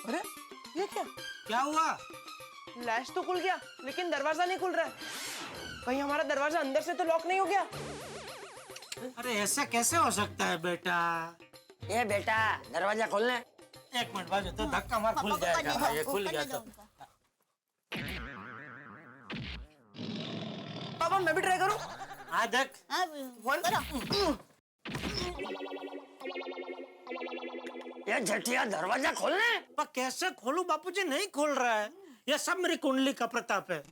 Speaker 1: अरे ये क्या
Speaker 5: हुआ?
Speaker 1: लैच तो खुल गया लेकिन दरवाजा नहीं खुल रहा है। कहीं हमारा दरवाजा अंदर से तो लॉक नहीं हो गया?
Speaker 5: अरे ऐसा कैसे हो सकता है बेटा?
Speaker 17: ये बेटा दरवाजा खोलने।
Speaker 5: एक मिनट बाजू, तो धक्का मार खुल जाएगा। हाँ, ये खुल गया तो।
Speaker 1: पापा मैं भी ट्राई करूं?
Speaker 5: हाँ देख।
Speaker 17: ये झटिया दरवाजा खोलने।
Speaker 5: पर कैसे खोलूं बापूजी, नहीं खोल रहा है। ये सब मेरी कुंडली का प्रताप है।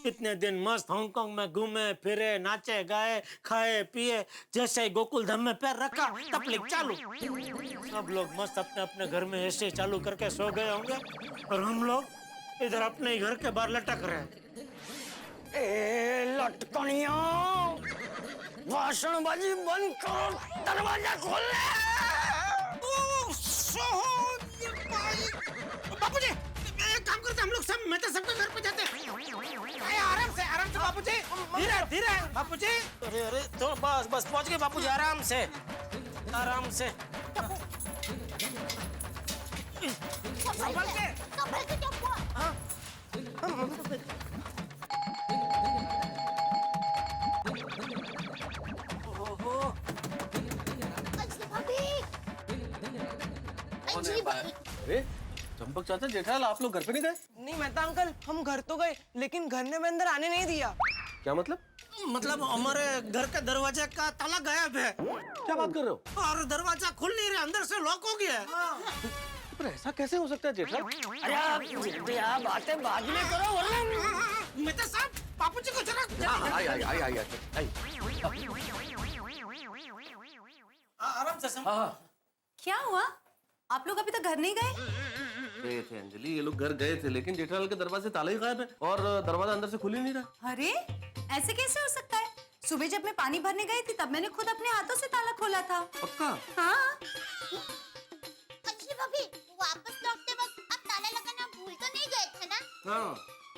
Speaker 5: इतने दिन मस्त हांगकांग में घूमे फिरे, नाचे गाए, खाए पिए, जैसे ही गोकुल धाम में पैर रखा तकलीफ चालू। सब लोग मस्त अपने अपने घर में ऐसे चालू करके सो गए होंगे और हम लोग इधर अपने ही घर के बाहर लटक रहे हैं।
Speaker 17: लटकनियों, भाषणबाजी बंद करो, दरवाजा खोल ले।
Speaker 5: बापूजी एक काम करते, हम लोग सब मैं तो सबके घर पे जाते हैं। आराम से बापूजी, धीरे धीरे बापूजी। अरे अरे तो बस पहुंच गए बापूजी, आराम से। संभल के। हाँ।
Speaker 11: अरे चंपक चाचा, जेठालाल, आप लोग घर पे नहीं गए?
Speaker 1: नहीं मेहता अंकल, हम घर तो गए लेकिन घर ने अंदर आने नहीं दिया।
Speaker 11: क्या मतलब?
Speaker 5: मतलब हमारे घर के दरवाजे का ताला गायब है।
Speaker 11: क्या बात कर रहे हो?
Speaker 5: और दरवाजा खुल नहीं रहा, अंदर से लॉक हो गया है।
Speaker 11: पर ऐसा कैसे हो सकता है जेठालाल?
Speaker 17: अरे आप जेठिया बातें बाद में करो वरना।
Speaker 5: मैं तो साहब बापूजी को जरा।
Speaker 11: आई।
Speaker 5: आराम से।
Speaker 4: क्या हुआ? आप लोग अभी तक घर नहीं गए?
Speaker 11: गए थे अंजलि, ये लोग घर गए थे, लेकिन जेठालाल के दरवाजे ताला ही गायब है और दरवाजा अंदर से खुल ही नहीं रहा।
Speaker 4: अरे ऐसे कैसे हो सकता है? सुबह जब मैं पानी भरने गई थी तब मैंने खुद अपने हाथों से ताला खोला था।
Speaker 11: पक्का?
Speaker 4: हाँ।
Speaker 6: अंजलि भाभी, वापस लौटते वक्त आप ताला लगाना भूल तो नहीं गए थे ना?
Speaker 11: हाँ।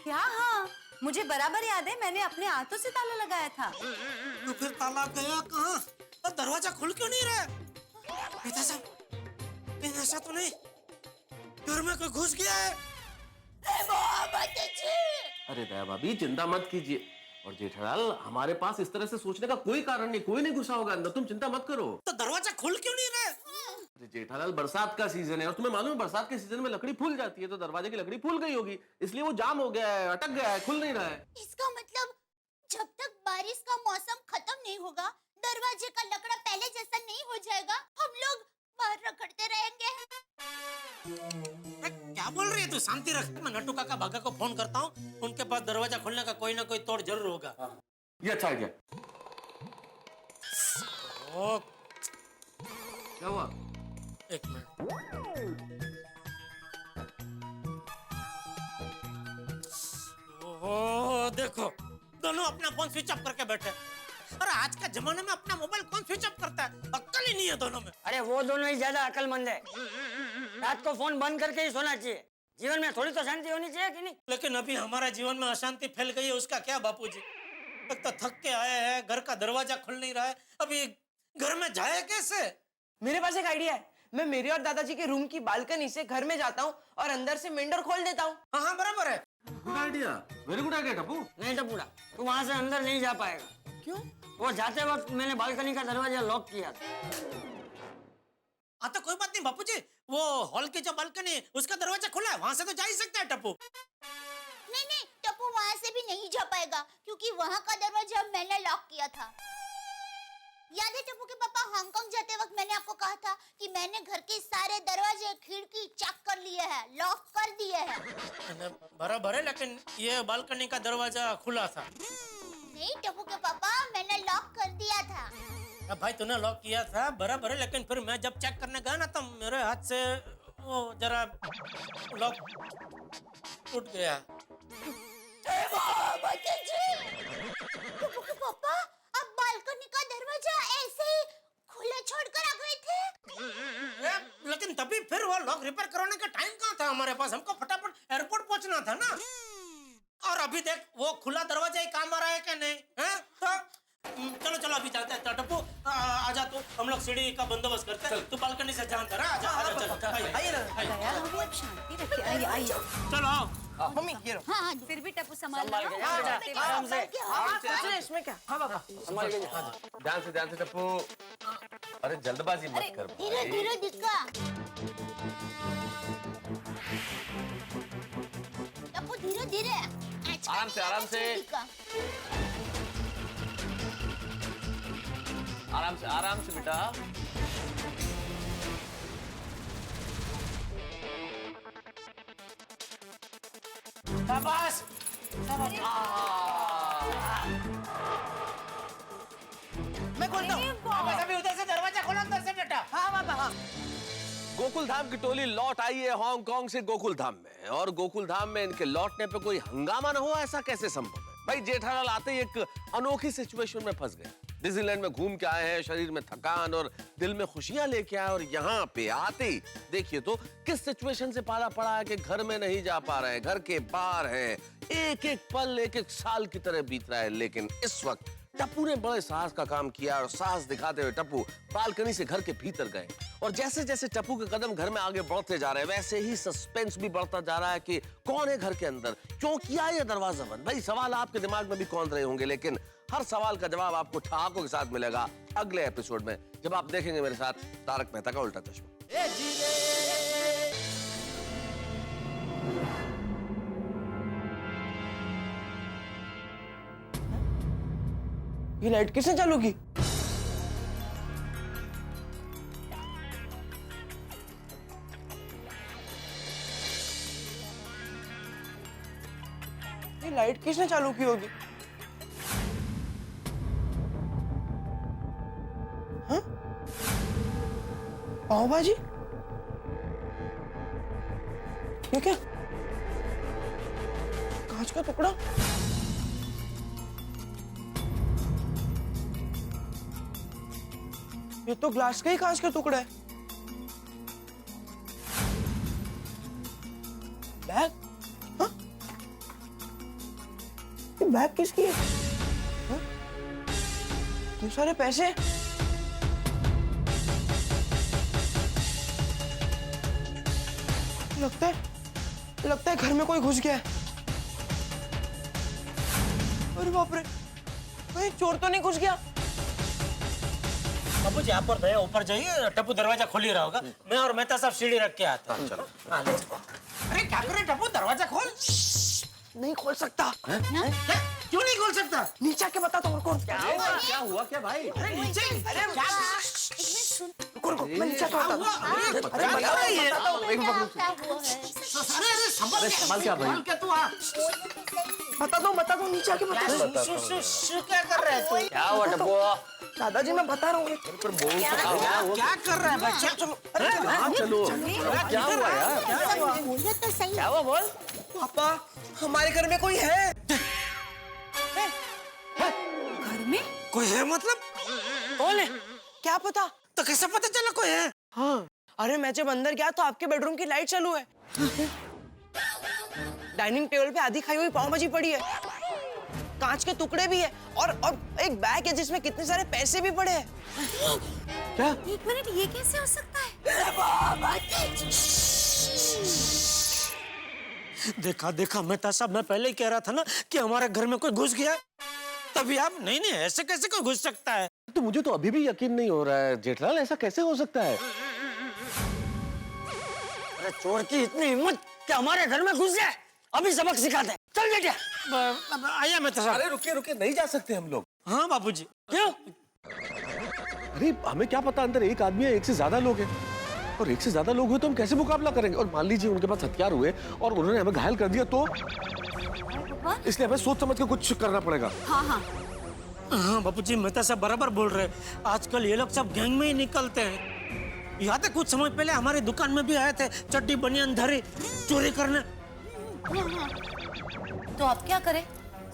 Speaker 4: क्या? हाँ, मुझे बराबर याद है, मैंने अपने हाथों से ताला लगाया था।
Speaker 5: तो फिर ताला गया कहाँ? और दरवाजा खुल क्यों नहीं रहा? पिता साहब, ऐसा तो नहीं घर में कोई घुस गया है?
Speaker 11: अरे दया भाभी, चिंता मत कीजिए। और जेठालाल, हमारे पास इस तरह से सोचने का कोई कारण नहीं, कोई नहीं घुसा होगा अंदर, तुम चिंता मत करो।
Speaker 5: तो दरवाजा खुल क्यों नहीं रहा?
Speaker 11: अरे जेठालाल, बरसात का सीजन है और तुम्हें मालूम है बरसात के सीजन में लकड़ी फूल जाती है, तो दरवाजे की लकड़ी फूल गई होगी, इसलिए वो जाम हो गया है, अटक गया है, खुल नहीं रहा है।
Speaker 6: इसका मतलब जब तक बारिश का मौसम खत्म नहीं होगा, दरवाजे का लकड़ा पहले जैसा नहीं हो जाएगा, हम लोग बाहर रखड़ते रहेंगे।
Speaker 5: क्या बोल रही है तू? शांति रख। मैं नट्टू काका भागा को फोन करता हूँ, उनके पास दरवाजा खोलने का कोई ना कोई तोड़ जरूर होगा।
Speaker 11: ये अच्छा आइडिया। क्या हुआ?
Speaker 5: एक मिनट। ओहो देखो, दोनों अपना फोन स्विच ऑफ करके बैठे। अरे आज के जमाने में अपना मोबाइल कौन स्विच ऑफ करता है? अक्ल ही नहीं है दोनों में।
Speaker 17: अरे वो दोनों ही ज्यादा अकलमंद है। रात को फोन बंद करके ही सोना चाहिए। जीवन में थोड़ी तो शांति होनी चाहिए कि नहीं?
Speaker 5: लेकिन अभी हमारे जीवन में अशांति फैल गई है, उसका क्या बापूजी? तक तो थक के आए हैं, घर का दरवाजा खुल नहीं रहा है, अभी घर में जाए कैसे?
Speaker 1: मेरे पास एक आइडिया है। मैं मेरे और दादाजी के रूम की बालकनी से घर में जाता हूँ और अंदर से मेन डोर खोल देता हूँ।
Speaker 5: हाँ बराबर है।
Speaker 11: Good idea, very good idea Tappu.
Speaker 17: नहीं टप्पूड़ा, तू वहाँ से अंदर नहीं जा पाएगा।
Speaker 1: क्यों?
Speaker 17: वो जाते वक्त मैंने बालकनी का दरवाजा लॉक किया था।
Speaker 5: हाँ तो कोई बात नहीं बापूजी, वो हॉल की जो बालकनी है उसका दरवाजा खुला है, वहाँ से तो जा ही सकता है टप्पू।
Speaker 6: नहीं, टप्पू वहाँ से भी नहीं जा पाएगा क्योंकि क्योंकि वहाँ का दरवाजा मैंने लॉक किया था। याद है टप्पू के पापा, हांगकांग जाते वक्त मैंने आपको कहा था कि मैंने घर के सारे दरवाजे खिड़की चेक कर लिए हैं, लॉक कर दिए हैं।
Speaker 5: बराबर है, लेकिन ये बालकनी का दरवाजा खुला था।
Speaker 6: नहीं टप्पू के पापा, मैंने लॉक कर दिया था।
Speaker 5: अब भाई तूने लॉक किया था बराबर है, लेकिन फिर मैं जब चेक करने गया ना तो मेरे हाथ से वो जरा लॉक टूट गया।
Speaker 6: टप्पू के पापा, आप बालकनी का दरवाजा ऐसे ही खुला छोड़कर आ गए थे?
Speaker 5: लेकिन तभी फिर वो लॉक रिपेयर करवाने का टाइम कहाँ था हमारे पास? हमको फटाफट एयरपोर्ट पहुंचना था ना। और अभी देख वो खुला दरवाजा ही काम आ रहा है क्या नहीं है? तो चलो चलो अभी जाते हैं। टप्पू आजा, तू हम लोग सीढ़ी का बंदोबस्त करते हैं। तू बालकनी से जानता रहा, आजा आजा चलो आइए ना।
Speaker 4: शांति रखिए, आइए आइए।
Speaker 5: चलो आओ
Speaker 1: मम्मी ये लो।
Speaker 4: हाँ फिर भी टप्पू संभाल
Speaker 1: आराम से। इसमें क्या? हाँ बाबा
Speaker 11: ध्यान से टप्पू, अरे जल्दबाजी मत कर
Speaker 6: धीरे
Speaker 11: भाई।
Speaker 6: धीरे दिक्का। टप्पू धीरे धीरे,
Speaker 11: आराम से आराम से बेटा।
Speaker 5: शाबाश।
Speaker 1: मैं खोलता हूँ।
Speaker 5: अभी उधर से दरवाजा खोला, अंदर से बेटा।
Speaker 1: हाँ बाबा हाँ।
Speaker 11: गोकुल धाम की टोली लौट आई है हांगकांग से गोकुल धाम में, और गोकुल धाम में इनके लौटने पे कोई हंगामा न हो ऐसा कैसे संभव है? भाई जेठालाल आते ही एक अनोखी सिचुएशन में फंस गए। डिज्नीलैंड में घूम के आए हैं, शरीर में थकान और दिल में खुशियां लेके आए, और यहाँ पे आते ही देखिए तो किस सिचुएशन से पाला पड़ा है कि घर में नहीं जा पा रहे हैं, घर के बाहर हैं। एक एक पल एक एक साल की तरह बीत रहा है। लेकिन इस वक्त टप्पू ने बड़े साहस का काम किया, और साहस दिखाते हुए टप्पू बालकनी से घर के भीतर गए। और जैसे जैसे टप्पू के कदम घर में आगे बढ़ते जा रहे हैं, वैसे ही सस्पेंस भी बढ़ता जा रहा है कि कौन है घर के अंदर, क्यों किया ये दरवाजा बंद। भाई सवाल आपके दिमाग में भी कौन रहे होंगे, लेकिन हर सवाल का जवाब आपको ठहाकों के साथ मिलेगा अगले एपिसोड में, जब आप देखेंगे मेरे साथ तारक मेहता का उल्टा चश्मा।
Speaker 1: ये लाइट किसने चालू की? ये लाइट किसने चालू की होगी? हाँ? पाव भाजी? ये क्या? कांच का टुकड़ा? ये तो ग्लास का ही कांच का टुकड़ा है। बैग? हाँ? ये बैग किसकी है? हाँ? इतने सारे पैसे? लगता है घर में कोई घुस गया है। अरे बाप रे, कहीं चोर तो नहीं घुस गया?
Speaker 5: बाबू जी आप ऊपर जाइए, टप्पू दरवाजा खोल ही रहा होगा। मैं और मेहता साहब सीढ़ी रख के आता हूँ। चलो। अरे क्या करे टप्पू, दरवाजा खोल।
Speaker 1: नहीं खोल सकता।
Speaker 5: क्यों नहीं खोल सकता?
Speaker 1: नीचे आके बता तो कौन।
Speaker 11: क्या हुआ क्या भाई?
Speaker 5: अरे नीचे, अरे
Speaker 1: रुको मैं नीचे आता हूँ।
Speaker 6: अरे
Speaker 11: संभाल क्या भाई?
Speaker 1: बता दो नीचे आके बता दो।
Speaker 5: क्या कर रहे हैं?
Speaker 11: क्या हुआ टप्पू?
Speaker 1: दादाजी मैं बता रहा हूँ।
Speaker 5: क्या कर रहा है बच्चा? चलो
Speaker 11: चलो क्या हुआ यार?
Speaker 6: बोलिए तो सही।
Speaker 11: क्या हुआ बोल?
Speaker 1: पापा हमारे घर में कोई है।
Speaker 4: घर में
Speaker 5: कोई है मतलब?
Speaker 1: कौन है? क्या पता?
Speaker 5: तो कैसे पता चला कोई है?
Speaker 1: हाँ अरे मैं जब अंदर गया तो आपके बेडरूम की लाइट चालू है। डाइनिंग टेबल पे आधी खाई हुई पाव भाजी पड़ी है, कांच के टुकड़े भी है, और एक बैग है जिसमें कितने सारे पैसे भी पड़े हैं।
Speaker 11: क्या?
Speaker 4: एक मिनट, ये कैसे हो सकता है?
Speaker 5: देखा मेहता साहब, मैं पहले ही कह रहा था ना कि हमारे घर में कोई घुस गया। तभी आप नहीं ऐसे कैसे कोई घुस सकता है?
Speaker 11: तो मुझे तो अभी भी यकीन नहीं हो रहा है जेठलाल, ऐसा कैसे हो सकता है?
Speaker 17: अरे चोर की इतनी हिम्मत कि हमारे घर में घुस जाए। अभी सबक सिखाते हैं। चल बेटा।
Speaker 5: आइए मेहता साहब।
Speaker 11: अरे रुकिए रुकिए, नहीं जा सकते हम लोग।
Speaker 5: हाँ बापूजी, क्यों?
Speaker 11: अरे हमें क्या पता, अंदर एक आदमी है, एक से ज्यादा लोग हैं, और एक से ज्यादा लोग हुए तो हम कैसे मुकाबला करेंगे? और मान लीजिए उनके पास हथियार हुए और उन्होंने हमें घायल कर दिया तो, इसलिए हमें सोच समझ के कुछ करना पड़ेगा।
Speaker 4: हाँ हाँ
Speaker 5: हाँ बापूजी, मेहता साहब बराबर बोल रहे हैं। आजकल ये लोग सब गैंग में ही निकलते हैं। याद है कुछ समय पहले हमारी दुकान में भी आए थे, चड्डी बनियान धरी चोरी करने।
Speaker 4: तो अब क्या करें?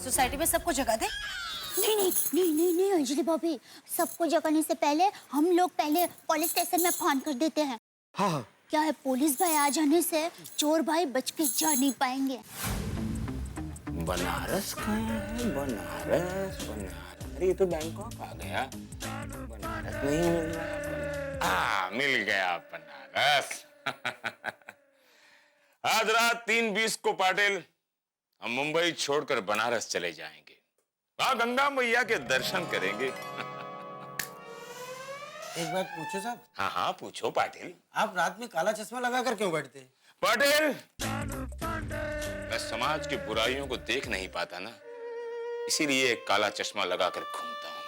Speaker 4: सोसाइटी में सबको जगह दे?
Speaker 6: नहीं नहीं नहीं नहीं नहीं अंजलि भाभी, सबको जगाने से पहले हम लोग पहले पुलिस स्टेशन में फोन कर देते हैं।
Speaker 11: हाँ
Speaker 6: क्या है, पुलिस भाई आ जाने से चोर भाई बच के जा नहीं पाएंगे।
Speaker 19: बनारस कहाँ है? बनारस अरे ये तो बैंकॉक आ गया, बनारस नहीं मिल रहा। मिल गया बनारस। आज रात 3:20 को पाटिल हम मुंबई छोड़कर बनारस चले जाएंगे। वहां गंगा मैया के दर्शन करेंगे।
Speaker 8: एक बात पूछो साहब?
Speaker 19: हाँ हाँ पूछो पाटिल।
Speaker 8: आप रात में काला चश्मा लगाकर क्यों बैठते हैं?
Speaker 19: पाटिल, मैं समाज की बुराइयों को देख नहीं पाता ना, इसीलिए एक काला चश्मा लगाकर घूमता हूं।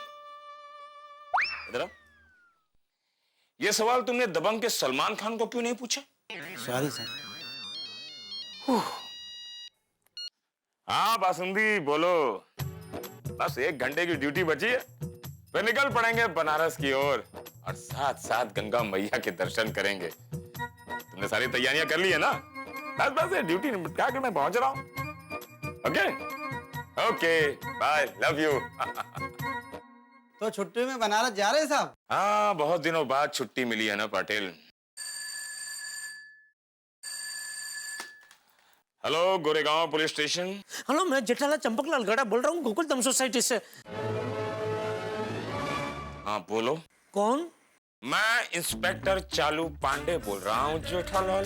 Speaker 19: इधर आओ। ये सवाल तुमने दबंग के सलमान खान को क्यों नहीं पूछा?
Speaker 8: Sorry sir.
Speaker 19: हाँ बासुंदी बोलो। बस 1 घंटे की ड्यूटी बची है, फिर निकल पड़ेंगे बनारस की ओर और साथ साथ गंगा मैया के दर्शन करेंगे। तुमने सारी तैयारियां कर ली है ना? बस बस ये ड्यूटी निपटा के मैं पहुंच रहा हूं। Okay okay bye, love you.
Speaker 8: तो छुट्टी में बनारस जा रहे हैं साहब?
Speaker 19: हाँ, बहुत दिनों बाद छुट्टी मिली है ना Patil. Hello, Goregaon police station.
Speaker 5: Hello, मैं जेठालाल चंपकलाल गड़ा बोल रहा हूँ, गोकुलधाम सोसाइटी से।
Speaker 19: हाँ बोलो।
Speaker 5: कौन?
Speaker 19: मैं इंस्पेक्टर चालू पांडे बोल रहा हूँ जेठालाल।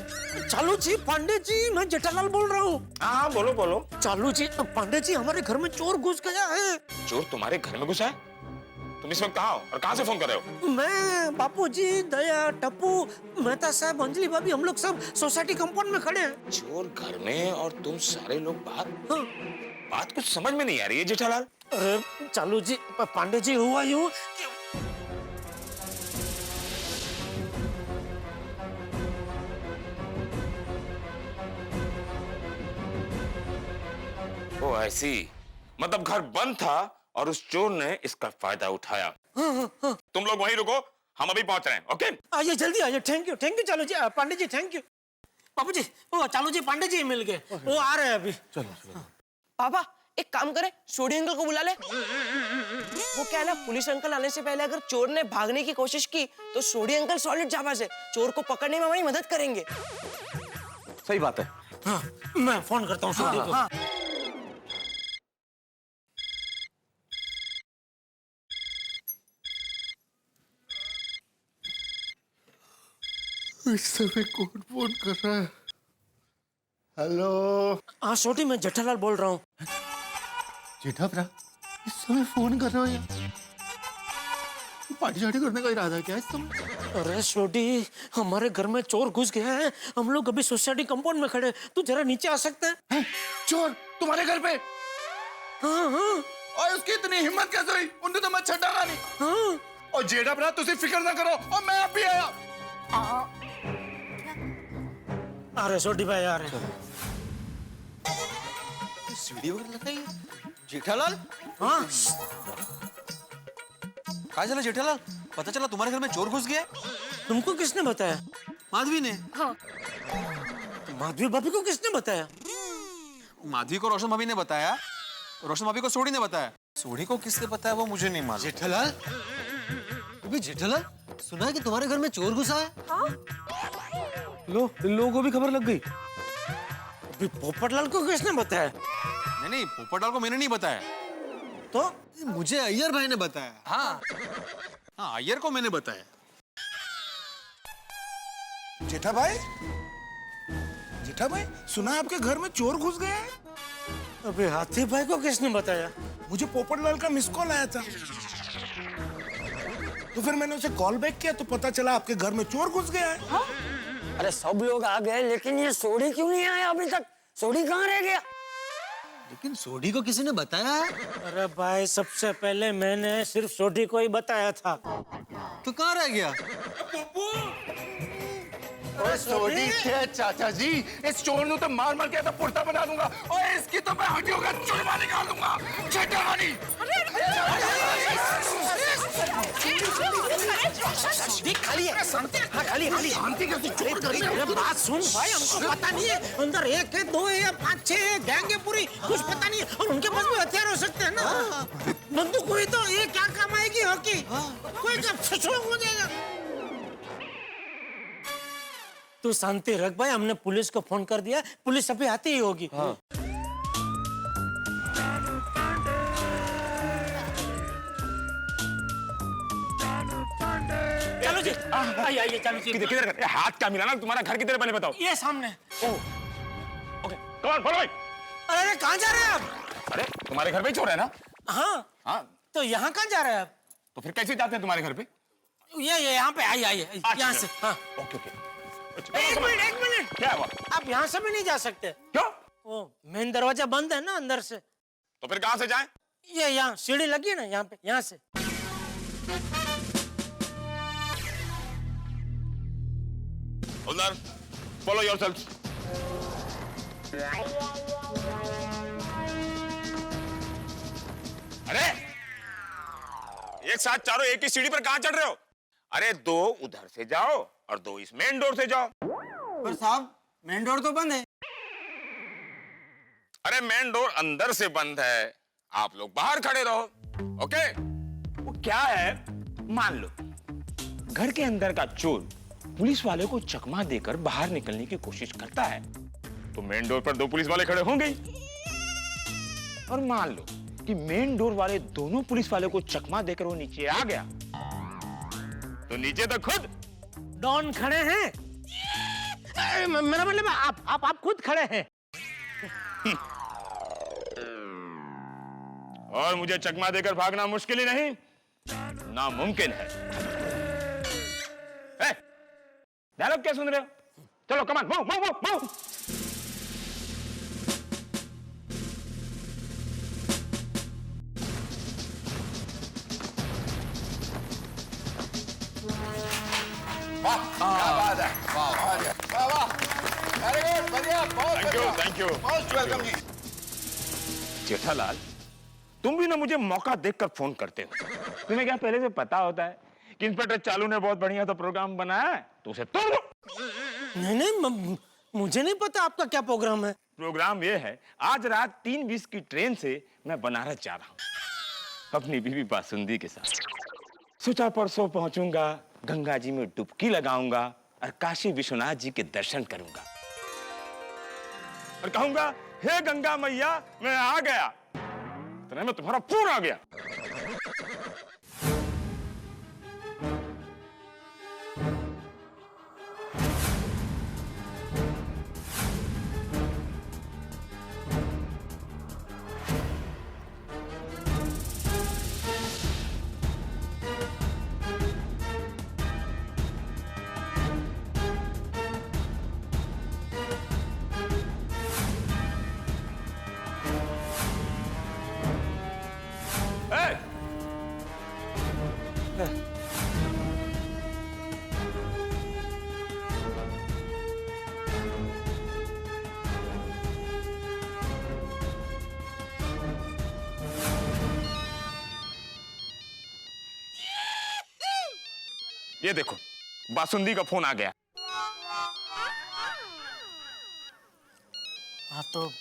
Speaker 5: चालू जी, पांडे जी, मैं जेठालाल बोल रहा हूँ।
Speaker 19: हाँ बोलो बोलो।
Speaker 5: चालू जी, पांडे जी, हमारे घर में चोर घुस गया है।
Speaker 19: चोर तुम्हारे घर में घुसा है? तुम इस वक्त कहाँ हो और कहाँ से फोन कर रहे हो?
Speaker 5: मैं, बापूजी, दया, टप्पू, मेहता साहब, अंजलि भाभी, हम लोग सब सोसाइटी कंपाउंड में खड़े हैं।
Speaker 19: चोर घर में और तुम सारे लोग बात कुछ समझ में नहीं आ रही है जेठालाल।
Speaker 5: अरे चालू जी, पांडे जी, हुआ यूं कि
Speaker 19: ओ ऐसी, मतलब घर बंद था और उस चोर ने इसका फायदा उठाया। तुम लोग वहीं रुको, हम अभी पहुंच रहे हैं। ओके
Speaker 5: आइए, जल्दी आइए। थैंक यू चालू जी, पांडे जी, थैंक यू। बापू जी, वो चालू जी पांडे जी मिल गए, वो आ रहे हैं अभी।
Speaker 11: चलो।
Speaker 1: पापा एक काम करें, सोडी अंकल को बुला ले। वो क्या है ना, पुलिस अंकल आने से पहले अगर चोर ने भागने की कोशिश की तो सोडी अंकल सॉलिड जाबाज है, चोर को पकड़ने में हमारी मदद करेंगे।
Speaker 11: सही बात है।
Speaker 5: हाँ, मैं फोन करता हूँ सोडी को।
Speaker 10: इस समय कौन फोन कर रहा है? हेलो।
Speaker 5: हाँ सोडी, मैं जेठालाल बोल रहा हूँ।
Speaker 10: जेठा भरा, इस समय फोन कर रहे हो यार? पार्टी शार्टी करने का इरादा है क्या इस समय?
Speaker 5: अरे सोडी, हमारे घर में चोर घुस गया है, हम लोग अभी सोसाइटी कंपाउंड में खड़े, तू जरा नीचे आ सकता है?
Speaker 10: चोर तुम्हारे घर पे?
Speaker 5: हाँ।
Speaker 10: और उसकी इतनी हिम्मत कैसे हुई? उनने तो मच्छर डाला नहीं।
Speaker 5: हाँ।
Speaker 10: और जेठा भरा, तुझे फिक्र ना करो, और मैं अब भी आया।
Speaker 5: अरे सोडी भाई आ रहे हैं।
Speaker 8: सीढ़ी वगैरह लगाई है? जेठालाल?
Speaker 5: हाँ।
Speaker 8: कहाँ चला जेठालाल? पता चला तुम्हारे घर में चोर घुस गया?
Speaker 5: तुमको किसने बताया?
Speaker 8: माधवी ने।
Speaker 18: हाँ।
Speaker 5: माधवी भाभी को किसने बताया?
Speaker 8: माधवी को रोशन भाभी ने बताया, रोशन भाभी को सोडी ने बताया। सोडी को किसने बताया वो मुझे नहीं मालूम। जेठालाल? अभी जेठालाल, सुना है कि तुम्हारे घर में चोर घुसा है?
Speaker 18: हाँ?
Speaker 11: लो, इन लोगों को भी खबर लग गई।
Speaker 5: अभी पोपटलाल को किसने बताया?
Speaker 8: नहीं, पोपटलाल को मैंने नहीं बताया। तो मुझे अय्यर भाई ने बताया। हाँ, अय्यर को मैंने बताया।
Speaker 9: जेठा भाई, सुना आपके घर में चोर घुस गया है?
Speaker 5: अबे हाथी भाई को किसने बताया?
Speaker 9: मुझे पोपटलाल का मिस कॉल आया था, तो फिर मैंने उसे कॉल बैक किया तो पता चला आपके घर में चोर घुस गया है।
Speaker 17: हाँ? अरे सब लोग आ गए, लेकिन ये सोडी क्यों नहीं आया अभी तक? सोडी कहाँ रह गया?
Speaker 8: लेकिन सोडी को किसी ने बताया है?
Speaker 5: अरे भाई सबसे पहले मैंने सिर्फ सोडी को ही बताया था।
Speaker 8: तो कहाँ रह गया?
Speaker 12: ओए सोडी के चाचा जी, इस चोर ने तो मार मार के ऐसा पुर्ता बना दूंगा और इसकी तो मैं हड्डियों का चूरमा निकाल दूंगा। चटवानी।
Speaker 5: खाली है। हाँ खाली खाली। शांति कैसे चोर करी? अरे बात सुन भाई, हमको पता नहीं है अंदर 1 है 2 है या 5 6 है, गैंग है पूरी, कुछ पता नहीं है। और उनके पास भी हथियार हो सकते हैं ना। बंदूक कोई तो ये क्या काम आएगी हॉकी? कोई जब छछोड़ हो जाएगा। तू शांति रख भाई, हमने पुलिस को फोन कर दिया, पुलिस अभी आती ही होगी। हाँ। चलो जी, आइए चलो जी।
Speaker 19: किधर कर? हाथ क्या मिला ना तुम्हारा? घर किधर पहले बताओ।
Speaker 5: ये सामने।
Speaker 19: ओके, कौन फॉलो?
Speaker 5: अरे कहाँ जा रहे हैं आप?
Speaker 19: अरे तुम्हारे घर पे ही चोर है ना?
Speaker 5: हाँ
Speaker 19: हाँ।
Speaker 5: तो यहाँ कहाँ जा रहे हैं आप?
Speaker 19: तो फिर कैसे जाते हैं तुम्हारे घर पे?
Speaker 5: ये यहाँ पे आइए यहाँ से। हाँ
Speaker 19: ओके ओके।
Speaker 5: एक मिनट
Speaker 19: क्या हुआ?
Speaker 5: आप यहाँ से भी नहीं जा सकते।
Speaker 19: क्यों?
Speaker 5: वो मेन दरवाजा बंद है ना अंदर से।
Speaker 19: तो फिर कहाँ से जाएं?
Speaker 5: ये यहाँ सीढ़ी लगी है ना, यहाँ पे, यहाँ से।
Speaker 19: उधर फॉलो योरसेल्फ। अरे एक साथ चारों एक ही सीढ़ी पर कहाँ चढ़ रहे हो? अरे 2 उधर से जाओ और 2 इस मेन डोर से जाओ।
Speaker 15: पर साहब मेन डोर तो बंद है।
Speaker 19: अरे मेन डोर अंदर से बंद है, आप लोग बाहर खड़े रहो। ओके? वो क्या है, मान लो घर के अंदर का चोर पुलिस वाले को चकमा देकर बाहर निकलने की कोशिश करता है, तो मेन डोर पर 2 पुलिस वाले खड़े होंगे ही। और मान लो कि मेन डोर वाले दोनों पुलिस वाले को चकमा देकर वो नीचे आ गया, तो नीचे तो खुद
Speaker 5: डॉन खड़े हैं। मेरा मतलब आप खुद खड़े हैं।
Speaker 19: और मुझे चकमा देकर भागना मुश्किल ही नहीं, नामुमकिन है। डायलॉग क्या सुन रहे हो? चलो कमान, मूव मूव मूव मूव।
Speaker 12: वाह क्या बात है। वाह वाह वेरी गुड, बढ़िया, बहुत
Speaker 19: थैंक यू
Speaker 12: मोस्ट वेलकम जी।
Speaker 19: जेठालाल, तुम भी ना मुझे मौका देखकर फोन करते हो। तुम्हें क्या पहले से पता होता है कि इंस्पेक्टर चालू ने बहुत बढ़िया तो प्रोग्राम बनाया है, तो उसे तोड़ दो।
Speaker 5: नहीं, मुझे नहीं पता आपका क्या प्रोग्राम है।
Speaker 19: प्रोग्राम ये है, आज रात 3:20 की ट्रेन से मैं बनारस जा रहा हूँ अपनी बीवी बासुंदी के साथ। सोचा परसों पहुंचूंगा, गंगा जी में डुबकी लगाऊंगा और काशी विश्वनाथ जी के दर्शन करूंगा और कहूंगा, हे गंगा मैया मैं आ गया। तो मैं तुम्हारा फोन आ गया। ये देखो बासुंदी का फोन आ गया।
Speaker 5: हाँ तो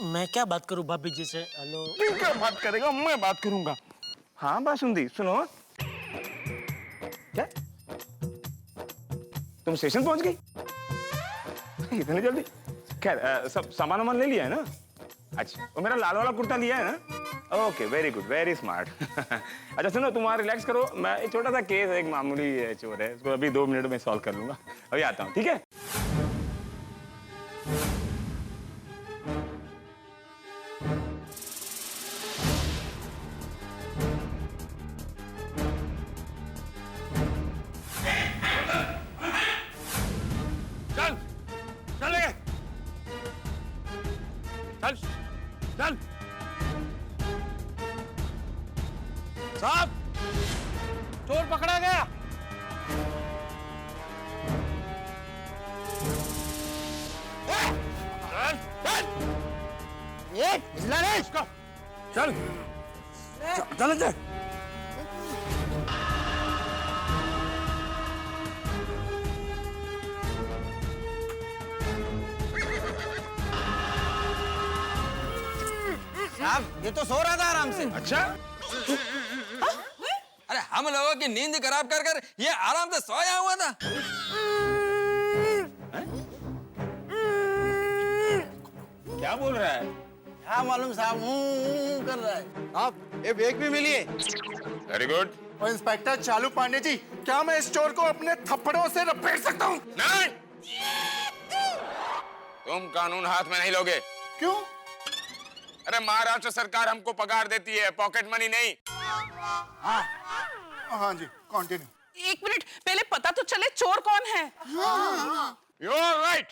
Speaker 5: मैं क्या बात करूं भाभी जी से? हेलो।
Speaker 19: तू क्या बात करेगा, मैं बात करूंगा। हाँ बासुंदी सुनो। क्या तुम स्टेशन पहुंच गई इतनी जल्दी? खैर सब सामान वामान ले लिया है ना? अच्छा, वो मेरा लाल वाला कुर्ता लिया है ना? Okay very good, very smart. अच्छा सुनो, तुम वहाँ रिलैक्स करो, मैं एक छोटा सा केस है, एक मामूली चोर है, उसको अभी 2 मिनट में सॉल्व कर लूंगा। अभी आता हूँ, ठीक है? चल चल चल
Speaker 13: साहब, चोर पकड़ा गया।
Speaker 3: ये हिला रे इसको। चल चल अंदर।
Speaker 1: साहब ये तो सो रहा था आराम से।
Speaker 7: अच्छा? अरे हम लोगों की नींद खराब कर कर ये आराम से सोया हुआ था।
Speaker 12: क्या बोल रहा है?
Speaker 3: क्या मालूम साहब, कर रहा है।
Speaker 10: आप ये बैग भी मिली है।
Speaker 19: Very good.
Speaker 10: और इंस्पेक्टर चालू पांडे जी, क्या मैं इस चोर को अपने थप्पड़ों से लपेट सकता हूँ?
Speaker 19: नहीं, तुम कानून हाथ में नहीं लोगे।
Speaker 10: क्यों?
Speaker 19: अरे महाराष्ट्र सरकार हमको पगार देती है, पॉकेट मनी नहीं।
Speaker 10: हाँ जी, कंटिन्यू।
Speaker 20: एक मिनट, पहले पता तो चले चोर कौन है।
Speaker 19: You are right.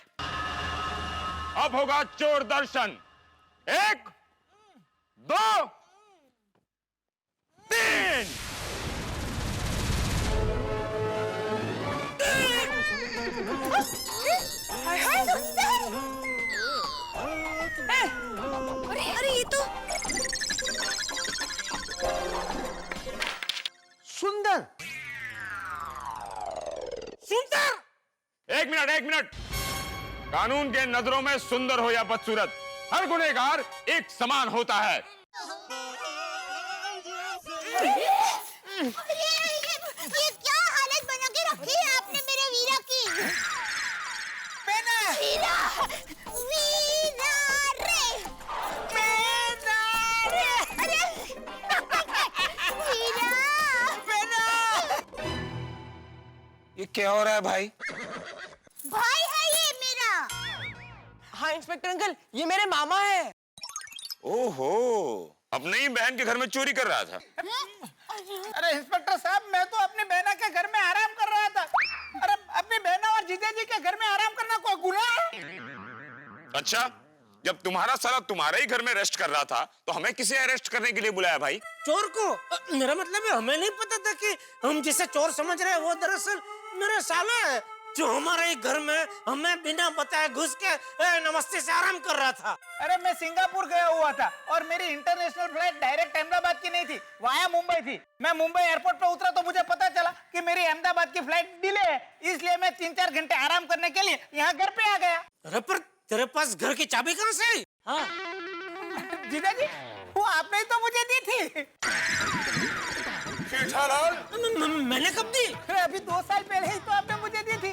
Speaker 19: अब होगा चोर दर्शन। 1 2 3।
Speaker 6: अरे ये तो
Speaker 13: सुंदर।
Speaker 19: एक मिनट। कानून के नजरों में सुंदर हो या बदसूरत, हर गुनहगार एक समान होता है।
Speaker 6: ये क्या हालत बना के रखी है आपने मेरे वीरा की। वीरा, वीरा रे, अरे वीरा,
Speaker 7: ये क्या हो रहा है भाई?
Speaker 6: भाई है ये मेरा।
Speaker 1: हाँ इंस्पेक्टर अंकल, ये मेरे मामा है।
Speaker 19: ओहो, अपने ही बहन के घर में चोरी कर रहा था।
Speaker 13: अरे इंस्पेक्टर साहब, मैं तो अपनी बहना के घर में आराम कर रहा था। अरे अपनी बहना और जीजा जी के घर में आराम करना कोई गुनाह है?
Speaker 19: अच्छा, जब तुम्हारा साला तुम्हारे ही घर में रेस्ट कर रहा था तो हमें किसे अरेस्ट करने के लिए बुलाया भाई?
Speaker 5: चोर को? मेरा मतलब है हमें नहीं पता था कि हम जिसे चोर समझ रहे हैं वो दरअसल मेरा साला है, जो हमारे ही घर में हमें बिना बताए घुस के नमस्ते से आराम कर रहा था।
Speaker 13: अरे मैं सिंगापुर गया हुआ था और मेरी इंटरनेशनल फ्लाइट डायरेक्ट अहमदाबाद की नहीं थी, वाया मुंबई थी। मैं मुंबई एयरपोर्ट पे उतरा तो मुझे पता चला कि मेरी अहमदाबाद की फ्लाइट डिले है, इसलिए मैं 3-4 घंटे आराम करने के लिए यहाँ घर पे आ गया।
Speaker 5: अरे पर तेरे पास घर की चाबी कहाँ से आई? हाँ
Speaker 13: जीजा जी, वो आपने ही तो मुझे दी थी।
Speaker 5: मैंने कब दी?
Speaker 13: अभी 2 साल पहले ही तो आपने मुझे दी थी,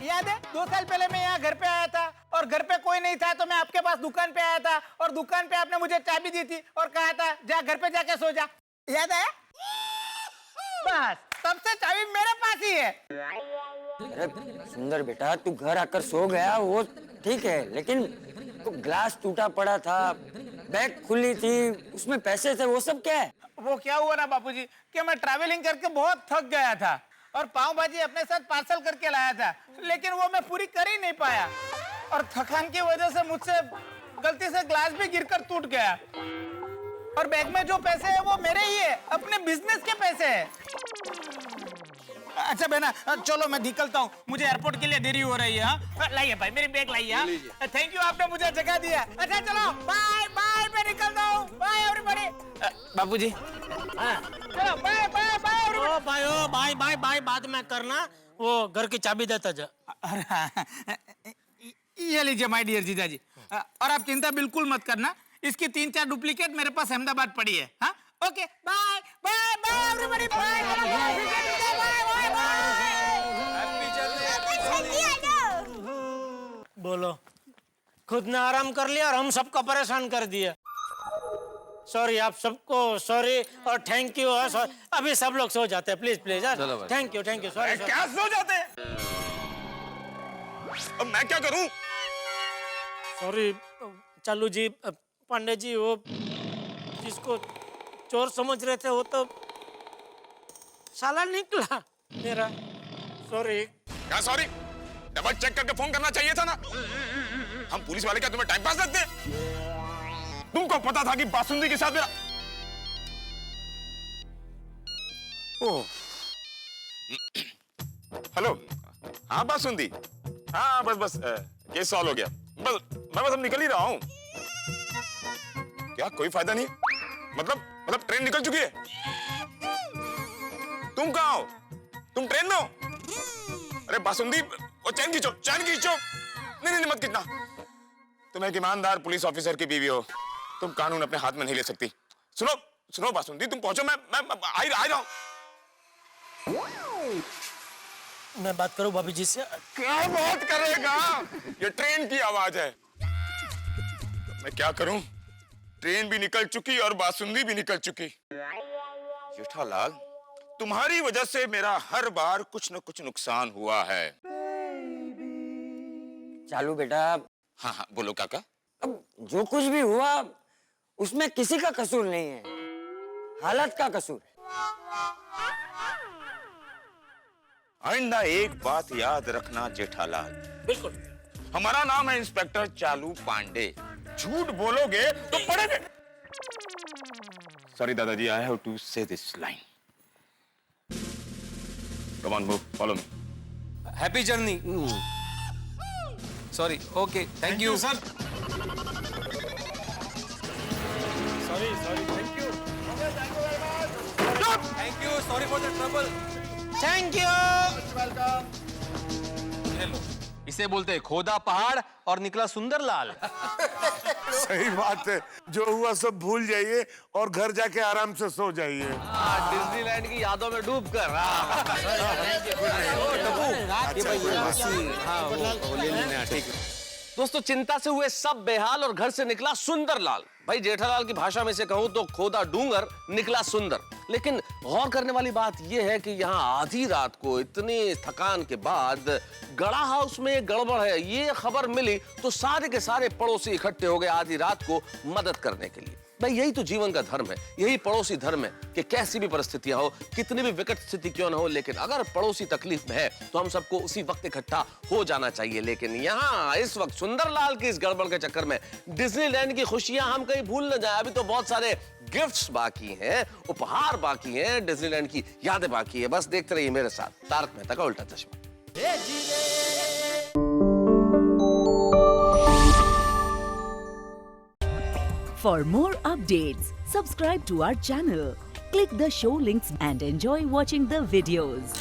Speaker 13: याद है? 2 साल पहले मैं यहाँ घर पे आया था और घर पे कोई नहीं था तो मैं आपके पास दुकान पे आया था और दुकान पे आपने मुझे चाबी दी थी और कहा था जा घर पे जाके सो जा, याद है? बस तब से चाबी मेरे पास ही है।
Speaker 17: अरे सुंदर बेटा, तू घर आकर सो गया वो ठीक है, लेकिन तो ग्लास टूटा पड़ा था, बैग खुली थी, उसमें पैसे थे, वो सब क्या है?
Speaker 13: वो क्या हुआ ना बापूजी कि मैं ट्रैवलिंग करके बहुत थक गया था और पाव भाजी अपने साथ पार्सल करके लाया था, लेकिन वो मैं पूरी कर ही नहीं पाया और थकान की वजह से मुझसे गलती से ग्लास भी गिरकर टूट गया और बैग में जो पैसे है वो मेरे ही है, अपने बिजनेस के पैसे है। अच्छा बहना, चलो मैं निकलता हूँ, मुझे एयरपोर्ट के लिए देरी हो रही है। हाँ लाइए भाई, मेरी बैग लाइए। थैंक यू, आपने मुझे जगह दिया। अच्छा चलो, बाय बाय, मैं निकलता हूँ, बाय एवरीबॉडी।
Speaker 1: बाबूजी,
Speaker 13: चलो bye bye bye.
Speaker 5: Oh bye bye bye, बाद में करना, वो घर की चाबी देता जा।
Speaker 13: ये लीजिए माय डियर जीजा जी, और आप चिंता बिल्कुल मत करना, इसकी 3-4 डुप्लीकेट मेरे पास अहमदाबाद पड़ी है। हाँ okay, bye bye bye everybody, bye bye bye.
Speaker 5: बोलो, खुद ने आराम कर लिया और हम सबको परेशान कर दिया। सॉरी आप सबको, सॉरी और थैंक यू। अभी सब लोग सो जाते हैं, please please. Thank you sorry.
Speaker 19: क्या सो जाते हैं? अब मैं क्या करूं?
Speaker 5: सॉरी चालू जी, पांडे जी, वो जिसको चोर समझ रहे थे वो तो साला निकला मेरा। सॉरी।
Speaker 19: क्या सॉरी? डबल चेक करके फोन करना चाहिए था ना। हम पुलिस वाले क्या तुम्हें टाइम पास लगते हैं? तुमको पता था कि बासुंदी के साथ मेरा ओह, हेलो, हाँ बासुंदी, हाँ बस केस सॉल्व हो गया, मैं बस अब निकल ही रहा हूँ। क्या कोई फायदा नहीं? मतलब ट्रेन निकल चुकी है? तुम कहाँ हो? तुम ट्रेन में हो? अरे बासुंदी, वो चैन खींचो। नहीं मत खींचना। तुम एक ईमानदार पुलिस ऑफिसर की बीवी हो, तुम कानून अपने हाथ में नहीं ले सकती। सुनो बासुंदी, तुम पहुंचो, मैं आ ही रहा हूं।
Speaker 5: मैं बात करूं भाभी जी से?
Speaker 19: क्या बात करेगा? ये ट्रेन की आवाज है। मैं क्या करूं? ट्रेन भी निकल चुकी और बासुंदी भी निकल चुकी। जेठालाल, तुम्हारी वजह से मेरा हर बार कुछ न कुछ नुकसान हुआ है।
Speaker 17: चालू बेटा,
Speaker 19: हाँ बोलो काका।
Speaker 17: अब जो कुछ भी हुआ उसमें किसी का कसूर नहीं है, हालत का कसूर।
Speaker 19: आइंदा एक बात याद रखना जेठालाल।
Speaker 11: बिल्कुल।
Speaker 19: हमारा नाम है इंस्पेक्टर चालू पांडे। झूठ बोलोगे तो पड़ेंगे। सॉरी दादाजी, आई हैव टू से this line. Come on move, follow me.
Speaker 15: Happy journey. Sorry, okay, thank you
Speaker 8: sir.
Speaker 5: Sorry, thank you.
Speaker 15: Thank you, sorry for the trouble.
Speaker 5: Thank you.
Speaker 15: इसे बोलते हैं खोदा पहाड़ और निकला सुंदर लाल।
Speaker 9: सही बात है, जो हुआ सब भूल जाइए और घर जाके आराम से सो जाइए।
Speaker 11: डिज्नीलैंड की यादों में डूब कर। दोस्तों, चिंता से हुए सब बेहाल और घर से निकला सुंदर लाल। भाई जेठालाल की भाषा में से कहूं तो खोदा डूंगर निकला सुंदर। लेकिन गौर करने वाली बात यह है कि यहाँ आधी रात को इतनी थकान के बाद गड़ा हाउस में गड़बड़ है, ये खबर मिली तो सारे के सारे पड़ोसी इकट्ठे हो गए आधी रात को मदद करने के लिए। भाई यही तो जीवन का धर्म है, यही पड़ोसी धर्म है कि कैसी भी परिस्थितियां हो, कितनी भी विकट स्थिति क्यों न हो, लेकिन अगर पड़ोसी तकलीफ में है तो हम सबको उसी वक्त इकट्ठा हो जाना चाहिए। लेकिन यहाँ इस वक्त सुंदरलाल की इस गड़बड़ के चक्कर में डिज्नीलैंड की खुशियां हम कहीं भूल न जाए। अभी तो बहुत सारे गिफ्ट्स बाकी हैं, उपहार बाकी हैं, डिज्नीलैंड की यादें बाकी है। बस देखते रहिए मेरे साथ तारक मेहता का उल्टा चश्मा।
Speaker 21: For more updates, subscribe to our channel, click the show links and enjoy watching the videos.